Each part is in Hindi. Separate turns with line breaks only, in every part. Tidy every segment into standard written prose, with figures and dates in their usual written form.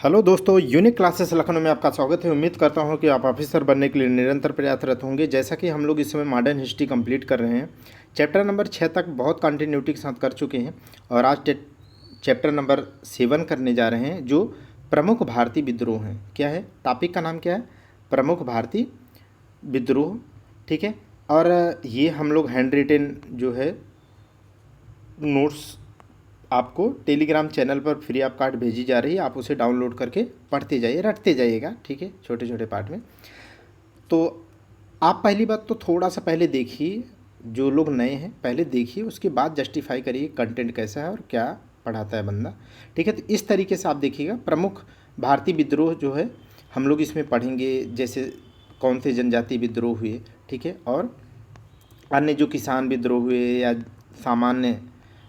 हेलो दोस्तों, यूनिक क्लासेस लखनऊ में आपका स्वागत है। उम्मीद करता हूं कि आप ऑफिसर बनने के लिए निरंतर प्रयासरत होंगे। जैसा कि हम लोग इस समय मॉडर्न हिस्ट्री कंप्लीट कर रहे हैं, चैप्टर नंबर 6 तक बहुत कंटिन्यूटी के साथ कर चुके हैं और आज चैप्टर नंबर 7 करने जा रहे हैं, जो प्रमुख भारतीय विद्रोह हैं। क्या है टॉपिक का नाम, क्या है? प्रमुख भारतीय विद्रोह। ठीक है, और ये हम लोग हैंड रिटेन जो है नोट्स आपको टेलीग्राम चैनल पर फ्री ऑफ कार्ड भेजी जा रही है। आप उसे डाउनलोड करके पढ़ते जाइए, रटते जाइएगा। ठीक है, छोटे छोटे पार्ट में। तो आप पहली बात तो थोड़ा सा पहले देखिए, जो लोग नए हैं पहले देखिए, उसके बाद जस्टिफाई करिए कंटेंट कैसा है और क्या पढ़ाता है बंदा। ठीक है, तो इस तरीके से आप देखिएगा। प्रमुख भारतीय विद्रोह जो है हम लोग इसमें पढ़ेंगे, जैसे कौन से जनजातीय विद्रोह हुए, ठीक है, और अन्य जो किसान विद्रोह हुए या सामान्य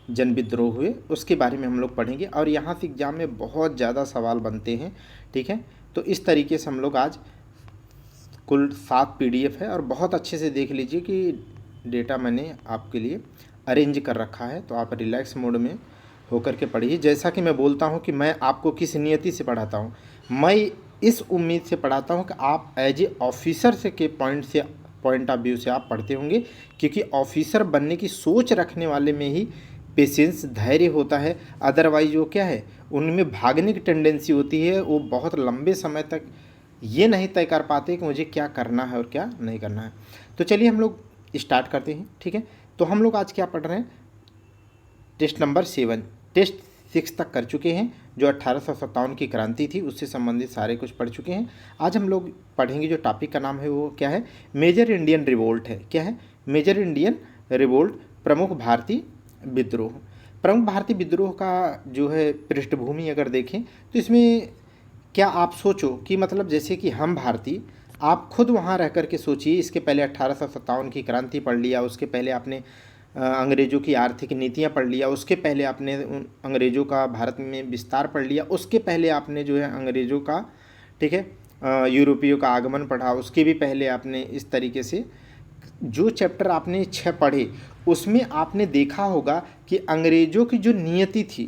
जन विद्रोह हुए, उसके बारे में हम लोग पढ़ेंगे। और यहाँ से एग्जाम में बहुत ज़्यादा सवाल बनते हैं। ठीक है, तो इस तरीके से हम लोग आज कुल 7 PDF है और बहुत अच्छे से देख लीजिए कि डेटा मैंने आपके लिए अरेंज कर रखा है, तो आप रिलैक्स मोड में होकर के पढ़िए। जैसा कि मैं बोलता हूँ कि मैं आपको किस नियति से पढ़ाता हूँ, मैं इस उम्मीद से पढ़ाता हूँ कि आप एज ए ऑफिसर से के पॉइंट ऑफ व्यू से आप पढ़ते होंगे, क्योंकि ऑफिसर बनने की सोच रखने वाले में ही पेशेंस, धैर्य होता है। अदरवाइज वो क्या है, उनमें भागने की टेंडेंसी होती है। वो बहुत लंबे समय तक ये नहीं तय कर पाते कि मुझे क्या करना है और क्या नहीं करना है। तो चलिए हम लोग स्टार्ट करते हैं। ठीक है, तो हम लोग आज क्या पढ़ रहे हैं? टेस्ट नंबर 7, टेस्ट 6 तक कर चुके हैं। जो 1857 की क्रांति थी उससे संबंधित सारे कुछ पढ़ चुके हैं। आज हम लोग पढ़ेंगे, जो टॉपिक का नाम है वो क्या है? मेजर इंडियन रिवोल्ट है। क्या है? मेजर इंडियन रिवोल्ट, प्रमुख भारतीय विद्रोह। प्रमुख भारतीय विद्रोह का जो है पृष्ठभूमि अगर देखें तो इसमें क्या आप सोचो कि मतलब जैसे कि हम भारतीय, आप खुद वहाँ रह कर के सोचिए। इसके पहले 1857 की क्रांति पढ़ लिया, उसके पहले आपने अंग्रेज़ों की आर्थिक नीतियाँ पढ़ लिया, उसके पहले आपने उन अंग्रेज़ों का भारत में विस्तार पढ़ लिया, उसके पहले आपने जो है अंग्रेज़ों का, ठीक है, यूरोपियों का आगमन पढ़ा, उसके भी पहले आपने इस तरीके से जो चैप्टर आपने 6 पढ़े उसमें आपने देखा होगा कि अंग्रेज़ों की जो नियति थी,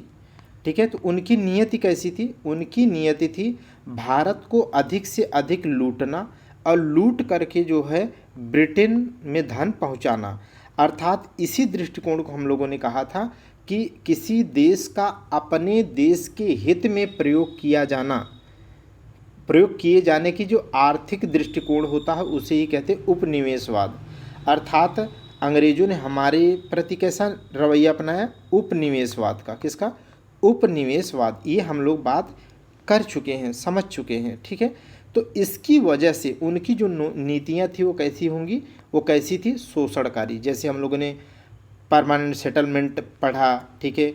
ठीक है, तो उनकी नियति कैसी थी? उनकी नियति थी भारत को अधिक से अधिक लूटना और लूट करके जो है ब्रिटेन में धन पहुंचाना। अर्थात इसी दृष्टिकोण को हम लोगों ने कहा था कि किसी देश का अपने देश के हित में प्रयोग किए जाने की जो आर्थिक दृष्टिकोण होता है उसे ही कहते उपनिवेशवाद। अर्थात अंग्रेज़ों ने हमारे प्रति कैसा रवैया अपनाया? उपनिवेशवाद का। किसका? उपनिवेशवाद। ये हम लोग बात कर चुके हैं, समझ चुके हैं। ठीक है, तो इसकी वजह से उनकी जो नीतियाँ थी वो कैसी होंगी? वो कैसी थी? शोषणकारी। जैसे हम लोगों ने परमानेंट सेटलमेंट पढ़ा, ठीक है,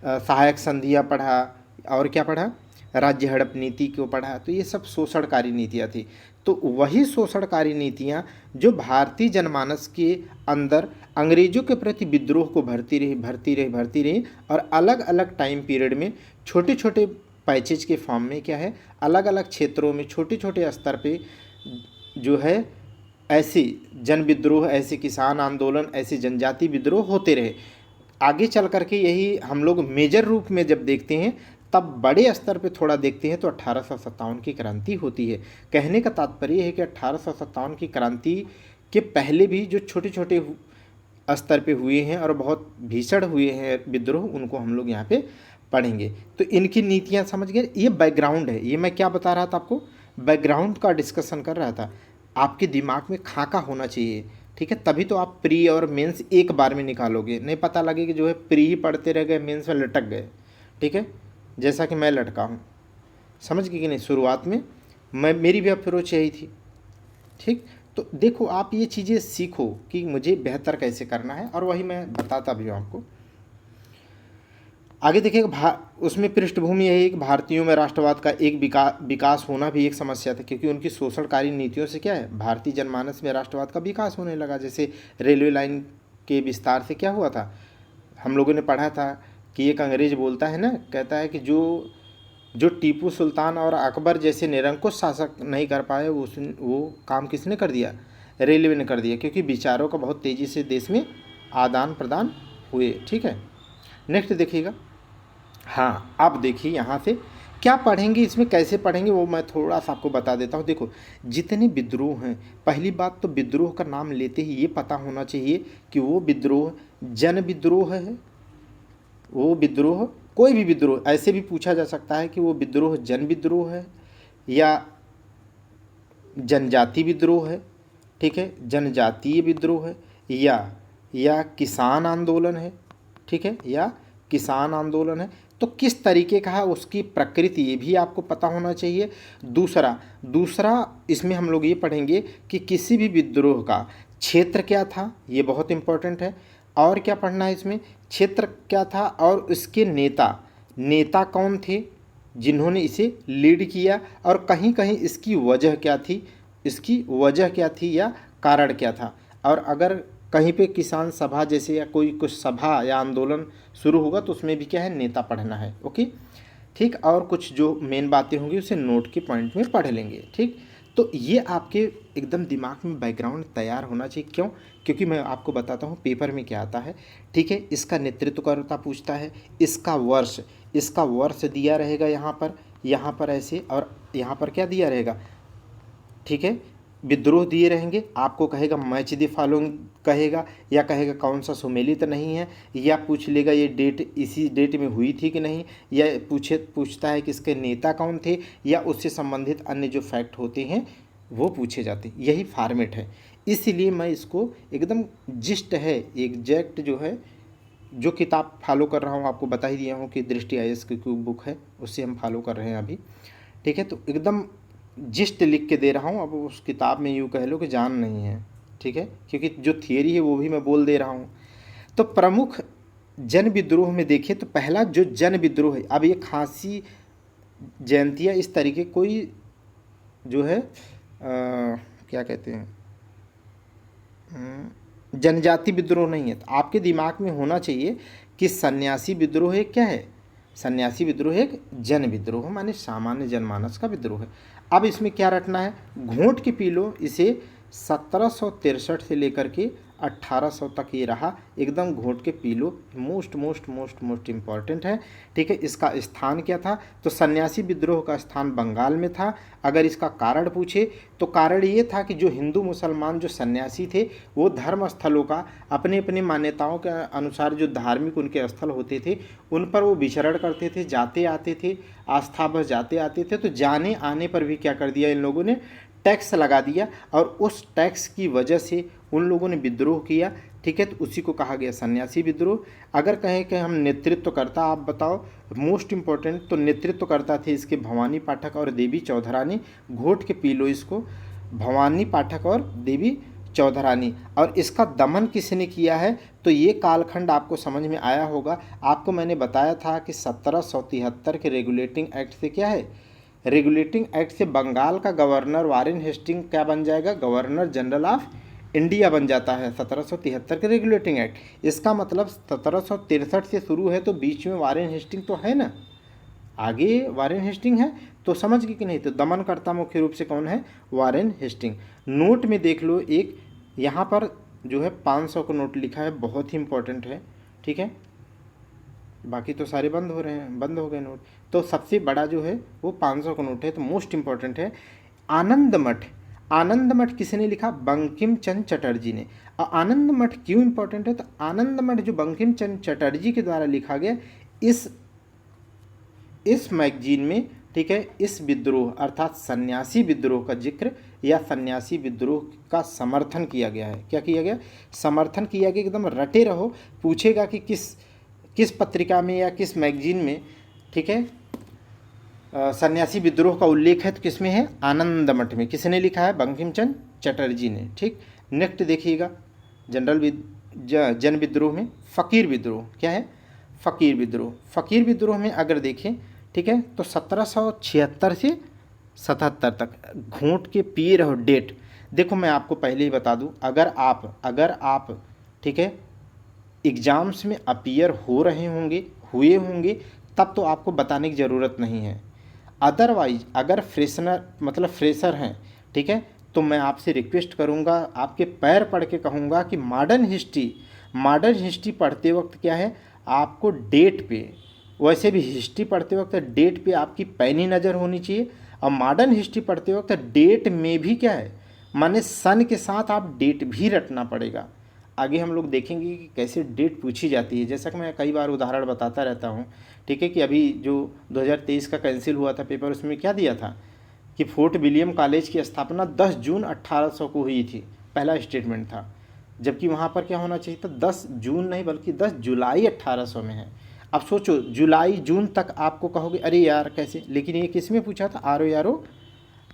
सहायक संधियाँ पढ़ा, और क्या पढ़ा? राज्य हड़प नीति को पढ़ा। तो ये सब शोषणकारी नीतियाँ थी। तो वही शोषणकारी नीतियाँ जो भारतीय जनमानस के अंदर अंग्रेज़ों के प्रति विद्रोह को भरती रही और अलग अलग टाइम पीरियड में छोटे छोटे पैचेज के फॉर्म में क्या है, अलग अलग क्षेत्रों में छोटे छोटे स्तर पे जो है ऐसे जन विद्रोह, ऐसे किसान आंदोलन, ऐसे जनजाति विद्रोह होते रहे। आगे चल करके यही हम लोग मेजर रूप में जब देखते हैं तब बड़े स्तर पे थोड़ा देखते हैं तो 1857 की क्रांति होती है। कहने का तात्पर्य है कि 1857 की क्रांति के पहले भी जो छोटे छोटे स्तर पे हुए हैं और बहुत भीषण हुए हैं विद्रोह, उनको हम लोग यहाँ पे पढ़ेंगे। तो इनकी नीतियाँ समझ गए। ये बैकग्राउंड है, ये मैं क्या बता रहा था आपको? बैकग्राउंड का डिस्कशन कर रहा था। आपके दिमाग में खाका होना चाहिए, ठीक है, तभी तो आप प्री और मेंस एक बार में निकालोगे। नहीं पता लगे कि जो है प्री ही पढ़ते रह गए, मेंस में लटक गए। ठीक है, जैसा कि मैं लटका हूँ, समझ गए कि नहीं? शुरुआत में मेरी भी अप्रोच यही थी। ठीक, तो देखो आप ये चीज़ें सीखो कि मुझे बेहतर कैसे करना है, और वही मैं बताता भी हूँ आपको। आगे देखिएगा, उसमें पृष्ठभूमि यही है कि भारतीयों में राष्ट्रवाद का एक विकास होना भी एक समस्या था, क्योंकि उनकी शोषणकारी नीतियों से क्या है, भारतीय जनमानस में राष्ट्रवाद का विकास होने लगा। जैसे रेलवे लाइन के विस्तार से क्या हुआ था, हम लोगों ने पढ़ा था कि एक अंग्रेज बोलता है ना, कहता है कि जो टीपू सुल्तान और अकबर जैसे निरंकुश शासक नहीं कर पाए वो काम किसने कर दिया? रेलवे ने कर दिया, क्योंकि विचारों का बहुत तेज़ी से देश में आदान प्रदान हुए। ठीक है, नेक्स्ट देखिएगा। हाँ, अब देखिए यहाँ से क्या पढ़ेंगे इसमें, कैसे पढ़ेंगे, वो मैं थोड़ा सा आपको बता देता हूँ। देखो, जितने विद्रोह हैं, पहली बात तो विद्रोह का नाम लेते ही ये पता होना चाहिए कि वो विद्रोह जन विद्रोह है। वो विद्रोह, कोई भी विद्रोह, ऐसे भी पूछा जा सकता है कि वो विद्रोह जन विद्रोह है या जनजाति विद्रोह है, ठीक है, जनजातीय विद्रोह है, या किसान आंदोलन है, ठीक है, या किसान आंदोलन है। तो किस तरीके का है, उसकी प्रकृति ये भी आपको पता होना चाहिए। दूसरा दूसरा इसमें हम लोग ये पढ़ेंगे कि किसी भी विद्रोह का क्षेत्र क्या था, ये बहुत इम्पोर्टेंट है। और क्या पढ़ना है इसमें, क्षेत्र क्या था और उसके नेता कौन थे जिन्होंने इसे लीड किया, और कहीं कहीं इसकी वजह क्या थी, या कारण क्या था। और अगर कहीं पे किसान सभा जैसे या कोई कुछ सभा या आंदोलन शुरू होगा तो उसमें भी क्या है, नेता पढ़ना है। ओके, ठीक। और कुछ जो मेन बातें होंगी उसे नोट के पॉइंट में पढ़ लेंगे, ठीक। तो ये आपके एकदम दिमाग में बैकग्राउंड तैयार होना चाहिए। क्यों? क्योंकि मैं आपको बताता हूँ पेपर में क्या आता है, ठीक है। इसका नेतृत्वकर्ता पूछता है, इसका वर्ष दिया रहेगा यहाँ पर ऐसे, और यहाँ पर क्या दिया रहेगा, ठीक है, विद्रोह दिए रहेंगे। आपको कहेगा मैच द फॉलोइंग कहेगा, या कहेगा कौन सा सुमेलित नहीं है, या पूछ लेगा ये डेट इसी डेट में हुई थी कि नहीं, या पूछता है कि इसके नेता कौन थे, या उससे संबंधित अन्य जो फैक्ट होते हैं वो पूछे जाते हैं। यही फॉर्मेट है। इसीलिए मैं इसको एकदम जिस्ट है, एग्जैक्ट जो है, जो किताब फॉलो कर रहा हूँ आपको बता ही दिया हूँ कि दृष्टि IAS की बुक है, उससे हम फॉलो कर रहे हैं अभी, ठीक है। तो एकदम जिस्ट लिख के दे रहा हूँ। अब उस किताब में यूँ कह लो कि जान नहीं है, ठीक है, क्योंकि जो थियरी है वो भी मैं बोल दे रहा हूँ। तो प्रमुख जन विद्रोह में देखें तो पहला जो जन विद्रोह है, अब ये खांसी जयंतिया इस तरीके कोई जो है क्या कहते हैं, जनजाति विद्रोह नहीं है। तो आपके दिमाग में होना चाहिए कि सन्यासी विद्रोह एक क्या है, सन्यासी विद्रोह एक जन विद्रोह माने सामान्य जनमानस का विद्रोह है। अब इसमें क्या रटना है, घोंट के पी लो, इसे 1763 से लेकर के 1800 तक ये रहा, एकदम घोंट के पी लो। मोस्ट इम्पॉर्टेंट है, ठीक है। इसका स्थान क्या था, तो सन्यासी विद्रोह का स्थान बंगाल में था। अगर इसका कारण पूछे तो कारण ये था कि जो हिंदू मुसलमान जो सन्यासी थे वो धर्म स्थलों का अपने अपने मान्यताओं के अनुसार जो धार्मिक उनके स्थल होते थे उन पर वो विचरण करते थे, जाते आते थे, आस्था बस जाते आते थे। तो जाने आने पर भी क्या कर दिया इन लोगों ने, टैक्स लगा दिया, और उस टैक्स की वजह से उन लोगों ने विद्रोह किया, ठीक है। तो उसी को कहा गया सन्यासी विद्रोह। अगर कहें कि हम नेतृत्वकर्ता आप बताओ, मोस्ट इम्पोर्टेंट, तो नेतृत्वकर्ता थे इसके भवानी पाठक और देवी चौधरानी। घोट के पी लो इसको, भवानी पाठक और देवी चौधरानी। और इसका दमन किसने किया है, तो ये कालखंड आपको समझ में आया होगा। आपको मैंने बताया था कि 1773 के रेगुलेटिंग एक्ट से क्या है, रेगुलेटिंग एक्ट से बंगाल का गवर्नर वारेन हेस्टिंग क्या बन जाएगा, गवर्नर जनरल ऑफ इंडिया बन जाता है। 1773 के रेगुलेटिंग एक्ट, इसका मतलब 1763 से शुरू है तो बीच में वारेन हेस्टिंग तो है ना, आगे वारेन हेस्टिंग है। तो समझ गए कि नहीं, तो दमनकर्ता मुख्य रूप से कौन है, वारेन हेस्टिंग। नोट में देख लो, एक यहाँ पर जो है 500 का नोट लिखा है, बहुत ही इंपॉर्टेंट है, ठीक है। बाकी तो सारे बंद हो गए नोट। तो सबसे बड़ा जो है वो 500 का नोट है, तो मोस्ट इम्पॉर्टेंट है। आनंद मठ किसने लिखा, बंकिम चंद्र चटर्जी ने। और आनंद मठ क्यों इंपॉर्टेंट है, तो आनंद मठ जो बंकिम चंद्र चटर्जी के द्वारा लिखा गया, इस मैगजीन में, ठीक है, इस विद्रोह अर्थात सन्यासी विद्रोह का जिक्र या सन्यासी विद्रोह का समर्थन किया गया है। क्या किया गया, समर्थन किया गया। एकदम रटे रहो, पूछेगा कि किस पत्रिका में या किस मैगजीन में, ठीक है, सन्यासी विद्रोह का उल्लेख है, तो किस में है, आनंद मठ में। किसने लिखा है, बंकिम चंद्र चटर्जी ने, ठीक। नेक्स्ट देखिएगा, जन विद्रोह में फ़कीर विद्रोह क्या है, फ़कीर विद्रोह में अगर देखें, ठीक है, तो 1776 से 77 तक घूंट के पिए रहो। डेट देखो, मैं आपको पहले ही बता दूं, अगर आप ठीक है एग्ज़ाम्स में अपीयर हुए होंगे तब तो आपको बताने की ज़रूरत नहीं है। अदरवाइज अगर फ्रेशर हैं, ठीक है, तो मैं आपसे रिक्वेस्ट करूंगा, आपके पैर पड़ के कहूँगा कि मॉडर्न हिस्ट्री पढ़ते वक्त क्या है, आपको डेट पे वैसे भी हिस्ट्री पढ़ते वक्त डेट पे आपकी पैनी नज़र होनी चाहिए, और मॉडर्न हिस्ट्री पढ़ते वक्त डेट में भी क्या है, माने सन के साथ आप डेट भी रटना पड़ेगा। आगे हम लोग देखेंगे कि कैसे डेट पूछी जाती है। जैसा कि मैं कई बार उदाहरण बताता रहता हूँ, ठीक है, कि अभी जो 2023 का कैंसिल हुआ था पेपर, उसमें क्या दिया था कि फोर्ट विलियम कॉलेज की स्थापना 10 जून 1800 को हुई थी, पहला स्टेटमेंट था। जबकि वहाँ पर क्या होना चाहिए था, 10 जून नहीं बल्कि 10 जुलाई 1800 में है। अब सोचो, जुलाई जून तक आपको कहोगे अरे यार कैसे, लेकिन ये किस में पूछा था,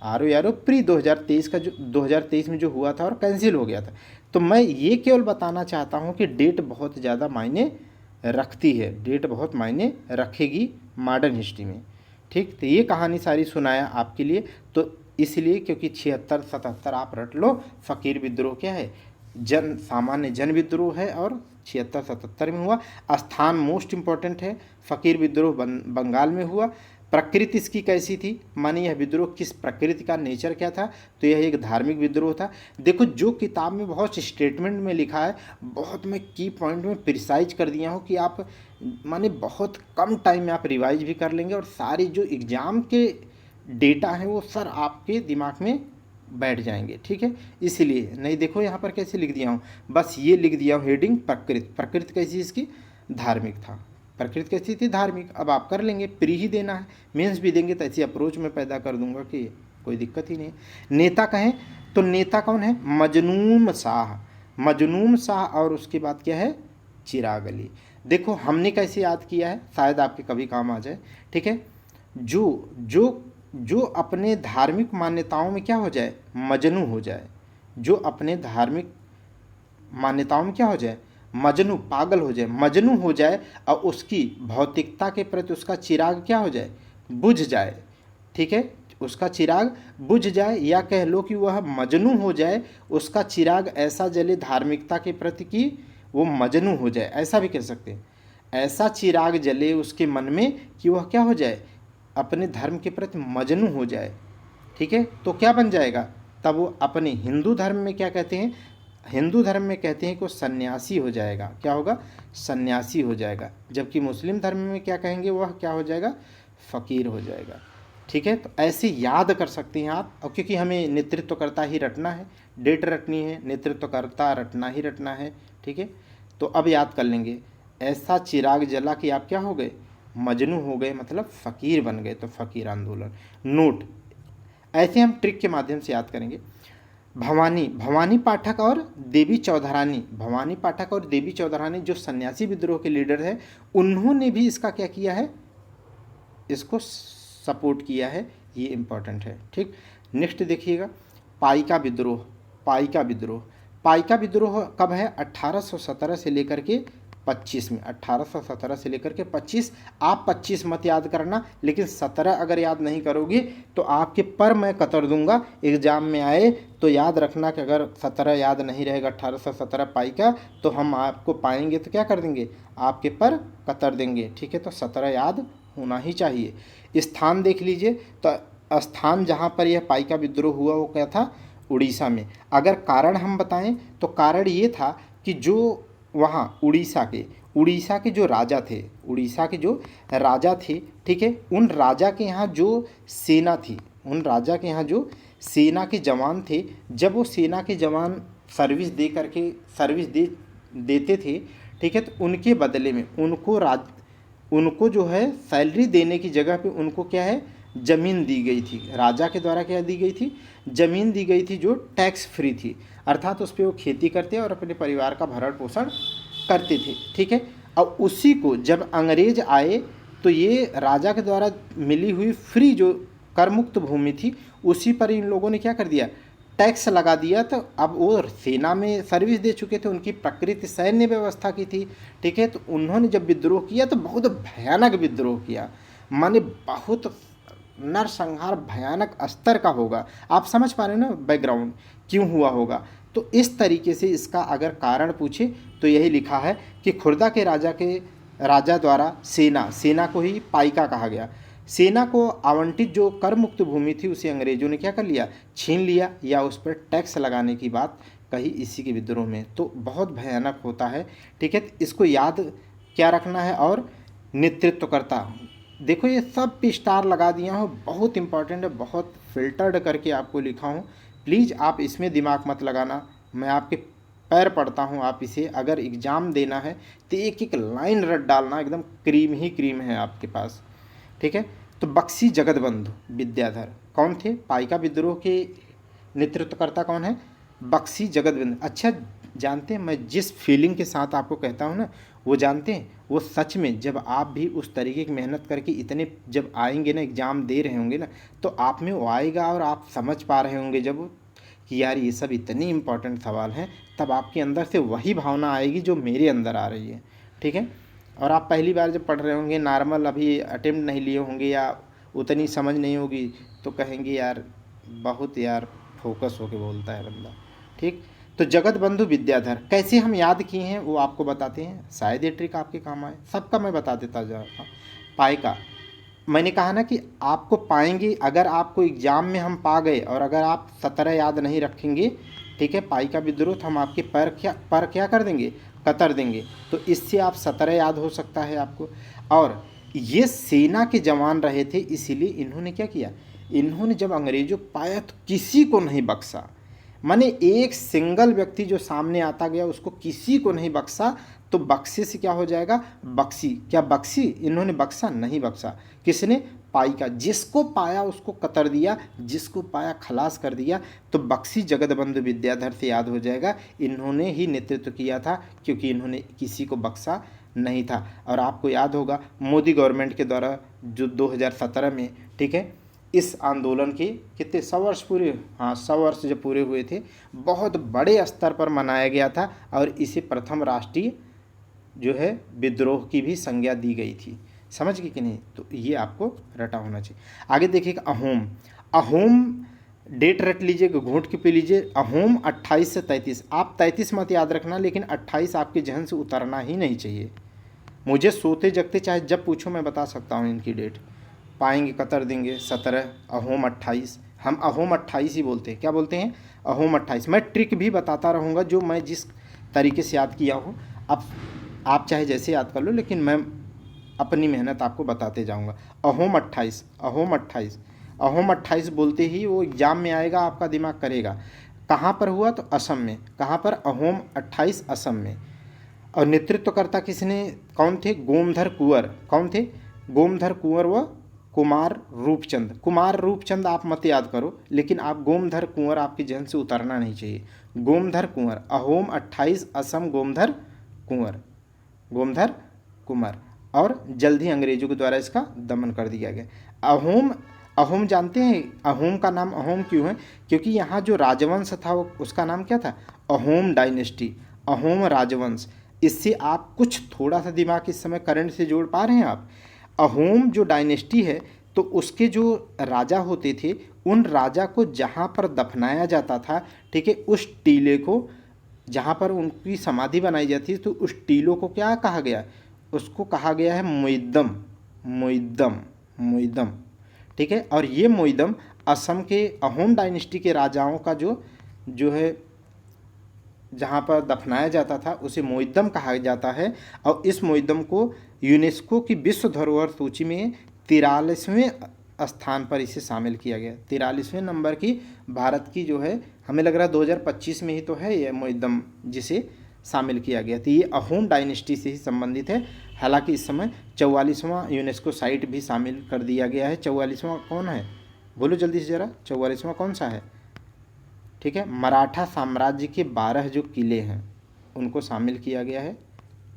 आर ओ प्री 2023 का, जो 2023 में जो हुआ था और कैंसिल हो गया था। तो मैं ये केवल बताना चाहता हूँ कि डेट बहुत ज़्यादा मायने रखती है, डेट बहुत मायने रखेगी मॉडर्न हिस्ट्री में। ठीक, तो ये कहानी सारी सुनाया आपके लिए, तो इसलिए क्योंकि 76-77 आप रट लो। फ़कीर विद्रोह क्या है, सामान्य जन विद्रोह है, और 76-77 में हुआ। स्थान मोस्ट इम्पॉर्टेंट है, फ़कीर विद्रोह बंगाल में हुआ। प्रकृति इसकी कैसी थी, माने यह विद्रोह किस प्रकृति का, नेचर क्या था, तो यह एक धार्मिक विद्रोह था। देखो, जो किताब में बहुत स्टेटमेंट में लिखा है, बहुत मैं की पॉइंट में प्रिसाइज कर दिया हूँ कि आप माने बहुत कम टाइम में आप रिवाइज भी कर लेंगे, और सारी जो एग्ज़ाम के डेटा हैं वो सर आपके दिमाग में बैठ जाएंगे। ठीक है, इसीलिए नहीं, देखो यहाँ पर कैसे लिख दिया हूँ, बस ये लिख दिया हूँ हेडिंग प्रकृति कैसी इसकी, धार्मिक था। प्रकृति कैसी थी, धार्मिक। अब आप कर लेंगे, प्री ही देना है, मेंस भी देंगे तो ऐसी अप्रोच में पैदा कर दूंगा कि कोई दिक्कत ही नहीं। नेता कहें तो नेता कौन है, मजनून शाह, और उसके बाद क्या है, चिराग अली। देखो हमने कैसे याद किया है, शायद आपके कभी काम आ जाए। ठीक है, जो जो जो अपने धार्मिक मान्यताओं में क्या हो जाए, मजनू हो जाए, जो अपने धार्मिक मान्यताओं में क्या हो जाए, मजनू, पागल हो जाए, मजनू हो जाए, और उसकी भौतिकता के प्रति उसका चिराग क्या हो जाए, बुझ जाए। ठीक है, उसका चिराग बुझ जाए, या कह लो कि वह मजनू हो जाए, उसका चिराग ऐसा जले धार्मिकता के प्रति कि वो मजनू हो जाए, ऐसा भी कह सकते हैं। ऐसा चिराग जले उसके मन में कि वह क्या हो जाए, अपने धर्म के प्रति मजनू हो जाए। ठीक है, तो क्या बन जाएगा, तब वो अपने हिंदू धर्म में क्या कहते हैं, हिंदू धर्म में कहते हैं कि वो सन्यासी हो जाएगा। क्या होगा, सन्यासी हो जाएगा। जबकि मुस्लिम धर्म में क्या कहेंगे, वह क्या हो जाएगा, फ़कीर हो जाएगा। ठीक है, तो ऐसे याद कर सकते हैं आप। और क्योंकि हमें नेतृत्वकर्ता ही रटना है, डेट रटनी है, नेतृत्वकर्ता रटना ही रटना है। ठीक है, तो अब याद कर लेंगे, ऐसा चिराग जला कि आप क्या हो गए, मजनू हो गए, मतलब फ़कीर बन गए, तो फ़कीर आंदोलन। नोट, ऐसे हम ट्रिक के माध्यम से याद करेंगे। भवानी पाठक और देवी चौधरानी जो सन्यासी विद्रोह के लीडर है, उन्होंने भी इसका क्या किया है, इसको सपोर्ट किया है, ये इम्पोर्टेंट है। ठीक, नेक्स्ट देखिएगा, पाइका विद्रोह कब है, 1817 से लेकर के 25 में, 1817 से लेकर के 25। आप 25 मत याद करना, लेकिन 17 अगर याद नहीं करोगे तो आपके पर मैं कतर दूंगा, एग्जाम में आए तो याद रखना कि अगर 17 याद नहीं रहेगा, 1817 पाई का, तो हम आपको पाएंगे तो क्या कर देंगे, आपके पर कतर देंगे। ठीक है, तो 17 याद होना ही चाहिए। स्थान देख लीजिए, तो स्थान जहाँ पर यह पाइका विद्रोह हुआ वो क्या था, उड़ीसा में। अगर कारण हम बताएं तो कारण ये था कि जो वहाँ उड़ीसा के जो राजा थे, ठीक है, उन राजा के यहाँ जो सेना के जवान थे, जब वो सेना के जवान सर्विस देते थे, ठीक है, तो उनके बदले में उनको जो है सैलरी देने की जगह पे उनको क्या है, ज़मीन दी गई थी। राजा के द्वारा क्या दी गई थी, ज़मीन दी गई थी जो टैक्स फ्री थी, अर्थात उस पर वो खेती करते और अपने परिवार का भरण पोषण करते थे। ठीक है, अब उसी को जब अंग्रेज आए तो ये राजा के द्वारा मिली हुई फ्री जो कर मुक्त भूमि थी, उसी पर इन लोगों ने क्या कर दिया, टैक्स लगा दिया। तो अब वो सेना में सर्विस दे चुके थे, उनकी प्रकृति सैन्य व्यवस्था की थी। ठीक है, तो उन्होंने जब विद्रोह किया तो बहुत भयानक विद्रोह किया, माने बहुत नरसंहार भयानक स्तर का होगा। आप समझ पा रहे हैं ना बैकग्राउंड क्यों हुआ होगा। तो इस तरीके से इसका अगर कारण पूछे तो यही लिखा है कि खुर्दा के राजा द्वारा सेना को ही पाइका कहा गया। सेना को आवंटित जो कर मुक्त भूमि थी उसे अंग्रेजों ने क्या कर लिया, छीन लिया, या उस पर टैक्स लगाने की बात कही इसी के विद्रोह में। तो बहुत भयानक होता है। ठीक है, इसको याद क्या रखना है, और नेतृत्वकर्ता, देखो ये सब पे स्टार लगा दिया हूँ, बहुत इंपॉर्टेंट है, बहुत फिल्टर्ड करके आपको लिखा हूँ। प्लीज़ आप इसमें दिमाग मत लगाना, मैं आपके पैर पड़ता हूँ, आप इसे अगर एग्ज़ाम देना है तो एक एक लाइन रट डालना, एकदम क्रीम ही क्रीम है आपके पास, ठीक है। तो बख्शी जगतबंधु विद्याधर कौन थे? पाइका विद्रोह के नेतृत्वकर्ता कौन है? बख्शी जगतबंधु। अच्छा, जानते हैं मैं जिस फीलिंग के साथ आपको कहता हूँ ना, वो जानते हैं, वो सच में जब आप भी उस तरीके की मेहनत करके इतने जब आएंगे ना, एग्ज़ाम दे रहे होंगे ना, तो आप में वो आएगा और आप समझ पा रहे होंगे जब कि यार ये सब इतने इम्पॉर्टेंट सवाल हैं, तब आपके अंदर से वही भावना आएगी जो मेरे अंदर आ रही है, ठीक है। और आप पहली बार जब पढ़ रहे होंगे, नॉर्मल अभी अटेम्प्ट नहीं लिए होंगे या उतनी समझ नहीं होगी, तो कहेंगे यार बहुत यार फोकस होके बोलता है बंदा, ठीक। तो जगत बंधु विद्याधर कैसे हम याद किए हैं वो आपको बताते हैं, शायद ये ट्रिक आपके काम आए, सबका मैं बता देता जाऊँगा। पाइका, मैंने कहा ना कि आपको पाएंगे, अगर आपको एग्ज़ाम में हम पा गए और अगर आप 17 याद नहीं रखेंगे, ठीक है, पाइका विद्रोह, तो हम आपके पर क्या कर देंगे? कतर देंगे। तो इससे आप 17 याद हो सकता है आपको। और ये सेना के जवान रहे थे, इसीलिए इन्होंने क्या किया, इन्होंने जब अंग्रेजों को पाया तो किसी को नहीं बख्शा, माने एक सिंगल व्यक्ति जो सामने आता गया उसको किसी को नहीं बख्शा। तो बख्शे से क्या हो जाएगा? बख्शी, क्या बख्शी? इन्होंने बख्शा नहीं, बख्शा किसने? पाइका, जिसको पाया उसको कतर दिया, जिसको पाया खलास कर दिया। तो बख्शी जगतबंधु विद्याधर से याद हो जाएगा, इन्होंने ही नेतृत्व किया था, क्योंकि इन्होंने किसी को बख्शा नहीं था। और आपको याद होगा मोदी गवर्नमेंट के द्वारा जो 2017 में, ठीक है, इस आंदोलन के कितने 100 वर्ष पूरे, हाँ 100 वर्ष जब पूरे हुए थे, बहुत बड़े स्तर पर मनाया गया था और इसे प्रथम राष्ट्रीय जो है विद्रोह की भी संज्ञा दी गई थी। समझ गए कि नहीं? तो ये आपको रटा होना चाहिए। आगे देखिएगा अहोम, अहोम डेट रट लीजिएगा, घोट के पी लीजिए। अहोम 28 से 33, आप 33 मत याद रखना, लेकिन 28 आपके जहन से उतरना ही नहीं चाहिए। मुझे सोते जगते चाहे जब पूछो मैं बता सकता हूँ इनकी डेट। पाएंगे कतर देंगे 17, अहोम 28, हम अहोम 28 ही बोलते हैं। क्या बोलते हैं? अहोम 28। मैं ट्रिक भी बताता रहूँगा जो मैं जिस तरीके से याद किया हूँ। अब आप चाहे जैसे याद कर लो, लेकिन मैं अपनी मेहनत आपको बताते जाऊँगा। अहोम 28, अहोम 28, अहोम 28 बोलते ही वो एग्ज़ाम में आएगा, आपका दिमाग करेगा। कहाँ पर हुआ? तो असम में। कहाँ पर? अहोम 28 असम में। और नेतृत्वकर्ता किसने, कौन थे? गोमधर कुंवर। कौन थे? गोमधर कुंवर व कुमार रूपचंद। कुमार रूपचंद आप मत याद करो, लेकिन आप गोमधर कुंवर आपके जहन से उतरना नहीं चाहिए। गोमधर कुंवर, अहोम 28 असम, गोमधर कुंवर, गोमधर कुंवर। और जल्द ही अंग्रेजों के द्वारा इसका दमन कर दिया गया। अहोम, अहोम जानते हैं अहोम का नाम अहोम क्यों है? क्योंकि यहाँ जो राजवंश था वो उसका नाम क्या था? अहोम डायनेस्टी, अहोम राजवंश। इससे आप कुछ थोड़ा सा दिमाग इस समय करंट से जोड़ पा रहे हैं आप? अहोम जो डायनेस्टी है, तो उसके जो राजा होते थे, उन राजा को जहाँ पर दफनाया जाता था, ठीक है, उस टीले को जहाँ पर उनकी समाधि बनाई जाती है, तो उस टीलों को क्या कहा गया? उसको कहा गया है मोइद्दम, मोइद्दम, मोइद्दम, ठीक है। और ये मोइद्दम असम के अहोम डायनेस्टी के राजाओं का जो है जहाँ पर दफनाया जाता था उसे मोइद्दम कहा जाता है। और इस मोइद्दम को यूनेस्को की विश्व धरोहर सूची में 43वें स्थान पर इसे शामिल किया गया। 43वें नंबर की भारत की जो है, हमें लग रहा है 2025 में ही तो है ये मोइद्दम जिसे शामिल किया गया। तो ये अहोम डायनेस्टी से ही संबंधित है। हालांकि इस समय 44वां यूनेस्को साइट भी शामिल कर दिया गया है। 44वां कौन है? बोलो जल्दी से ज़रा, 44वां कौन सा है? ठीक है, मराठा साम्राज्य के 12 जो किले हैं उनको शामिल किया गया है,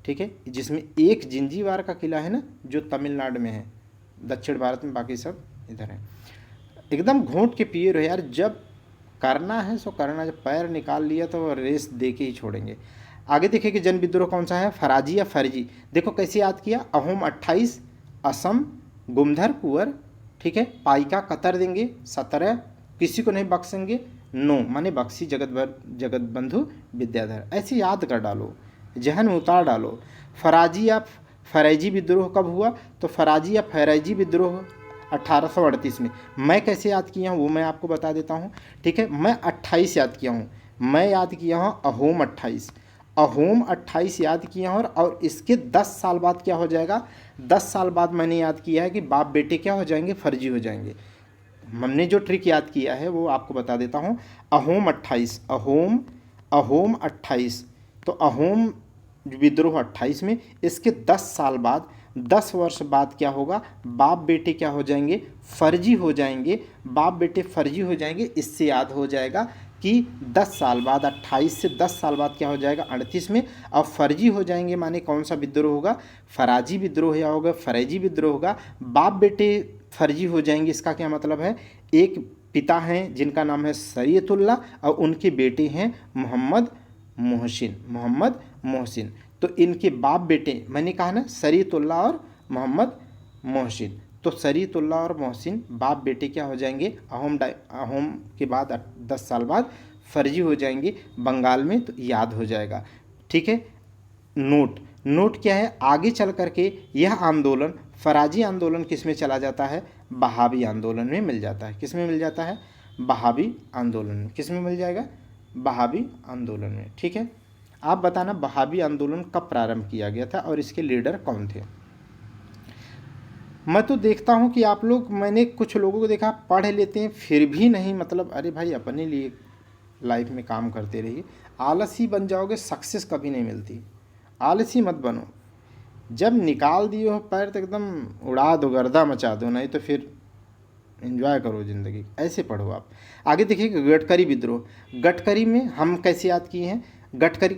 ठीक है, जिसमें एक जिंजीवार का किला है ना, जो तमिलनाडु में है, दक्षिण भारत में बाकी सब इधर है। एकदम घोंट के पिए रहो यार, जब करना है सो करना, जब पैर निकाल लिया तो रेस दे के ही छोड़ेंगे। आगे देखिए कि जन विद्रोह कौन सा है? फराजी या फर्जी। देखो कैसे याद किया, अहोम 28 असम, गुमधर कुंवर, ठीक है, पाइका कतर देंगे 17, किसी को नहीं बख्शेंगे, नो माने बख्शी जगतबंधु विद्याधर। ऐसे याद कर डालो, जहन में उतार डालो। फराजी या फरैजी विद्रोह कब हुआ? तो फराजी या फरैजी विद्रोह 1838 में। मैं कैसे याद किया हूँ वो मैं आपको बता देता हूँ, ठीक है। मैं 28 याद किया हूँ, मैं याद किया हूँ अहोम 28। अहोम 28 याद किया और इसके 10 साल बाद क्या हो जाएगा, 10 साल बाद मैंने याद किया है कि बाप बेटे क्या हो जाएंगे, फर्जी हो जाएंगे। हमने जो ट्रिक याद किया है वो आपको बता देता हूँ। अहोम 28, अहोम 28, तो अहोम विद्रोह 28 में, इसके 10 साल बाद, 10 वर्ष बाद क्या होगा, बाप बेटे क्या हो जाएंगे, फर्जी हो जाएंगे, बाप बेटे फर्जी हो जाएंगे। इससे याद हो जाएगा कि 10 साल बाद, 28 से 10 साल बाद क्या हो जाएगा, 38 में। अब फर्जी हो जाएंगे माने कौन सा विद्रोह होगा, फराजी विद्रोह या होगा फरेजी विद्रोह होगा। बाप बेटे फर्जी हो जाएंगे, इसका क्या मतलब है, एक पिता हैं जिनका नाम है शरीयतुल्लाह और उनके बेटे हैं मोहम्मद मोहसिन। तो इनके बाप बेटे, मैंने कहा ना शरीयतुल्लाह और मोहम्मद मोहसिन, तो शरीयतुल्लाह और मोहसिन बाप बेटे क्या हो जाएंगे, अहोम के बाद 10 साल बाद फर्जी हो जाएंगे बंगाल में, तो याद हो जाएगा। ठीक है। नोट क्या है, आगे चल करके यह आंदोलन, फराजी आंदोलन किस में चला जाता है, बहावी आंदोलन में मिल जाता है। किस में मिल जाता है, बहावी आंदोलन में। किस में मिल जाएगा, बहावी आंदोलन में। ठीक है। आप बताना बहावी आंदोलन कब प्रारंभ किया गया था और इसके लीडर कौन थे। मैं तो देखता हूँ कि आप लोग, मैंने कुछ लोगों को देखा पढ़ लेते हैं फिर भी नहीं, मतलब अरे भाई अपने लिए लाइफ में काम करते रहिए, आलसी बन जाओगे, सक्सेस कभी नहीं मिलती। आलसी मत बनो, जब निकाल दिए हो पैर तो एकदम उड़ा दो, गर्दा मचा दो, नहीं तो फिर एंजॉय करो ज़िंदगी। ऐसे पढ़ो आप। आगे देखिए गडकरी विद्रोह। गडकरी में हम कैसे याद किए हैं, गडकरी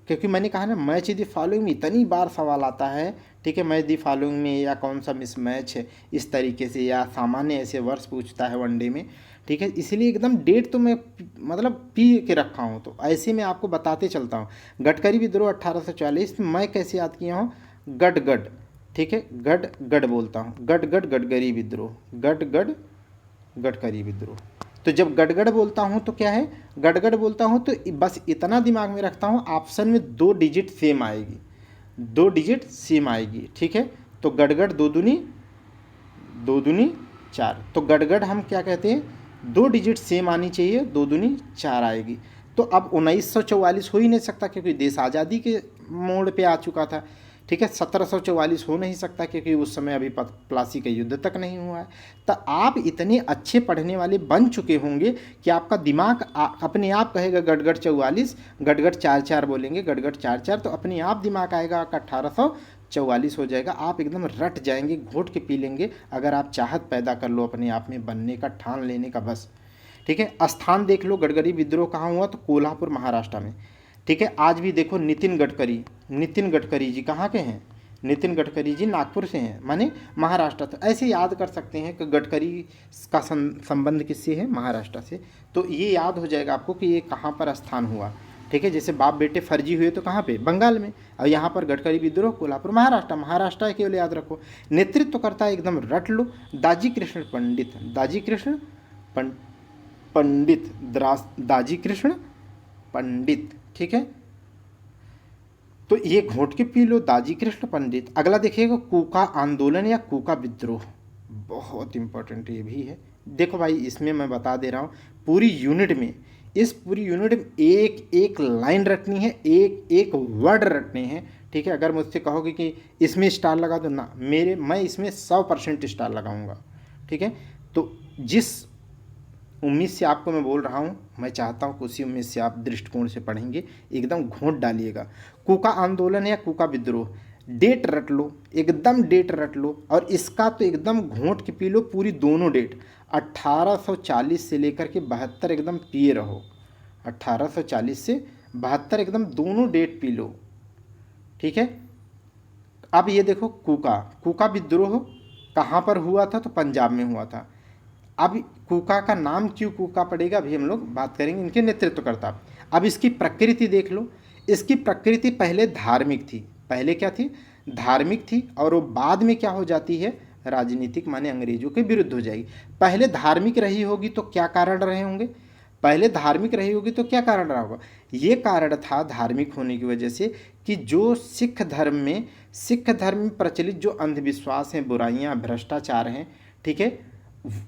क्योंकि मैंने कहा ना मैच द फॉलोइंग में इतनी बार सवाल आता है। ठीक है, मैच द फॉलोइंग में या कौन सा मिस मैच है, इस तरीके से, या सामान्य ऐसे वर्ष पूछता है वनडे में। ठीक है, इसलिए एकदम डेट तो मैं मतलब पी के रखा हूँ, तो ऐसे में आपको बताते चलता हूँ। गडकरी विद्रोह 1840, मैं कैसे याद किया हूँ, गडगड। ठीक है, गड बोलता हूँ, गडकरी विद्रोह, गडकरी विद्रोह। तो जब गडगड बोलता हूँ तो क्या है, गडगड बोलता हूँ तो बस इतना दिमाग में रखता हूँ, ऑप्शन में 2 डिजिट सेम आएगी, 2 डिजिट सेम आएगी। ठीक है, तो गडगड 2 दूनी 4, तो गडगड हम क्या कहते हैं, 2 डिजिट सेम आनी चाहिए, 2 दूनी 4 आएगी। तो अब 1944 हो ही नहीं सकता क्योंकि देश आज़ादी के मोड़ पे आ चुका था। ठीक है, 1744 हो नहीं सकता क्योंकि उस समय अभी प्लासी का युद्ध तक नहीं हुआ है। तो आप इतने अच्छे पढ़ने वाले बन चुके होंगे कि आपका दिमाग अपने आप कहेगा गडगड 44, गडगड 4 बोलेंगे, गडगड 4, तो अपने आप दिमाग आएगा आपका 1844 हो जाएगा। आप एकदम रट जाएंगे, घोट के पी लेंगे अगर आप चाहत पैदा कर लो अपने आप में बनने का, ठान लेने का बस। ठीक है, स्थान देख लो, गडकरी विद्रोह कहाँ हुआ, तो कोल्हापुर महाराष्ट्र में। ठीक है, आज भी देखो नितिन गडकरी जी कहाँ के हैं, नितिन गडकरी जी नागपुर से हैं, माने महाराष्ट्र। तो ऐसे याद कर सकते हैं कि गडकरी का संबंध किससे है, महाराष्ट्र से। तो ये याद हो जाएगा आपको कि ये कहाँ पर स्थान हुआ। ठीक है, जैसे बाप बेटे फर्जी हुए तो कहाँ पे, बंगाल में, और यहाँ पर गडकरी विद्रोह कोल्हापुर महाराष्ट्र केवल याद रखो। नेतृत्व करता है, एकदम रट लो, दाजी कृष्ण पंडित। ठीक है, तो ये घोट के पी लो, दाजी कृष्ण पंडित। अगला देखिएगा कूका आंदोलन या कूका विद्रोह, बहुत इंपॉर्टेंट ये भी है। देखो भाई, इसमें मैं बता दे रहा हूँ, पूरी यूनिट में एक एक लाइन रटनी है, एक एक वर्ड रटने हैं। ठीक है, अगर मुझसे कहोगे कि इसमें स्टार लगा दो ना, मैं इसमें 100% स्टार लगाऊंगा। ठीक है, तो जिस उम्मीद से आपको मैं बोल रहा हूँ, मैं चाहता हूँ कि उसी उम्मीद से आप दृष्टिकोण से पढ़ेंगे, एकदम घोंट डालिएगा। कूका आंदोलन या कूका विद्रोह, डेट रट लो, एकदम डेट रट लो, और इसका तो एकदम घोंट के पी लो पूरी दोनों डेट, 1840 से लेकर के 72 एकदम पिए रहो, 1840 से 72 एकदम दोनों डेट पी लो। ठीक है, अब ये देखो कूका विद्रोह कहाँ पर हुआ था, तो पंजाब में हुआ था। अब कूका का नाम क्यों कूका पड़ेगा, अभी हम लोग बात करेंगे। इनके नेतृत्वकर्ता, अब इसकी प्रकृति देख लो। इसकी प्रकृति पहले धार्मिक थी, पहले क्या थी, धार्मिक थी, और वो बाद में क्या हो जाती है, राजनीतिक, माने अंग्रेजों के विरुद्ध हो जाएगी। पहले धार्मिक रही होगी तो क्या कारण रहे होंगे, पहले धार्मिक रही होगी तो क्या कारण रहा होगा, ये कारण था धार्मिक होने की वजह से कि जो सिख धर्म में प्रचलित जो अंधविश्वास हैं, बुराइयां, भ्रष्टाचार हैं, ठीक है,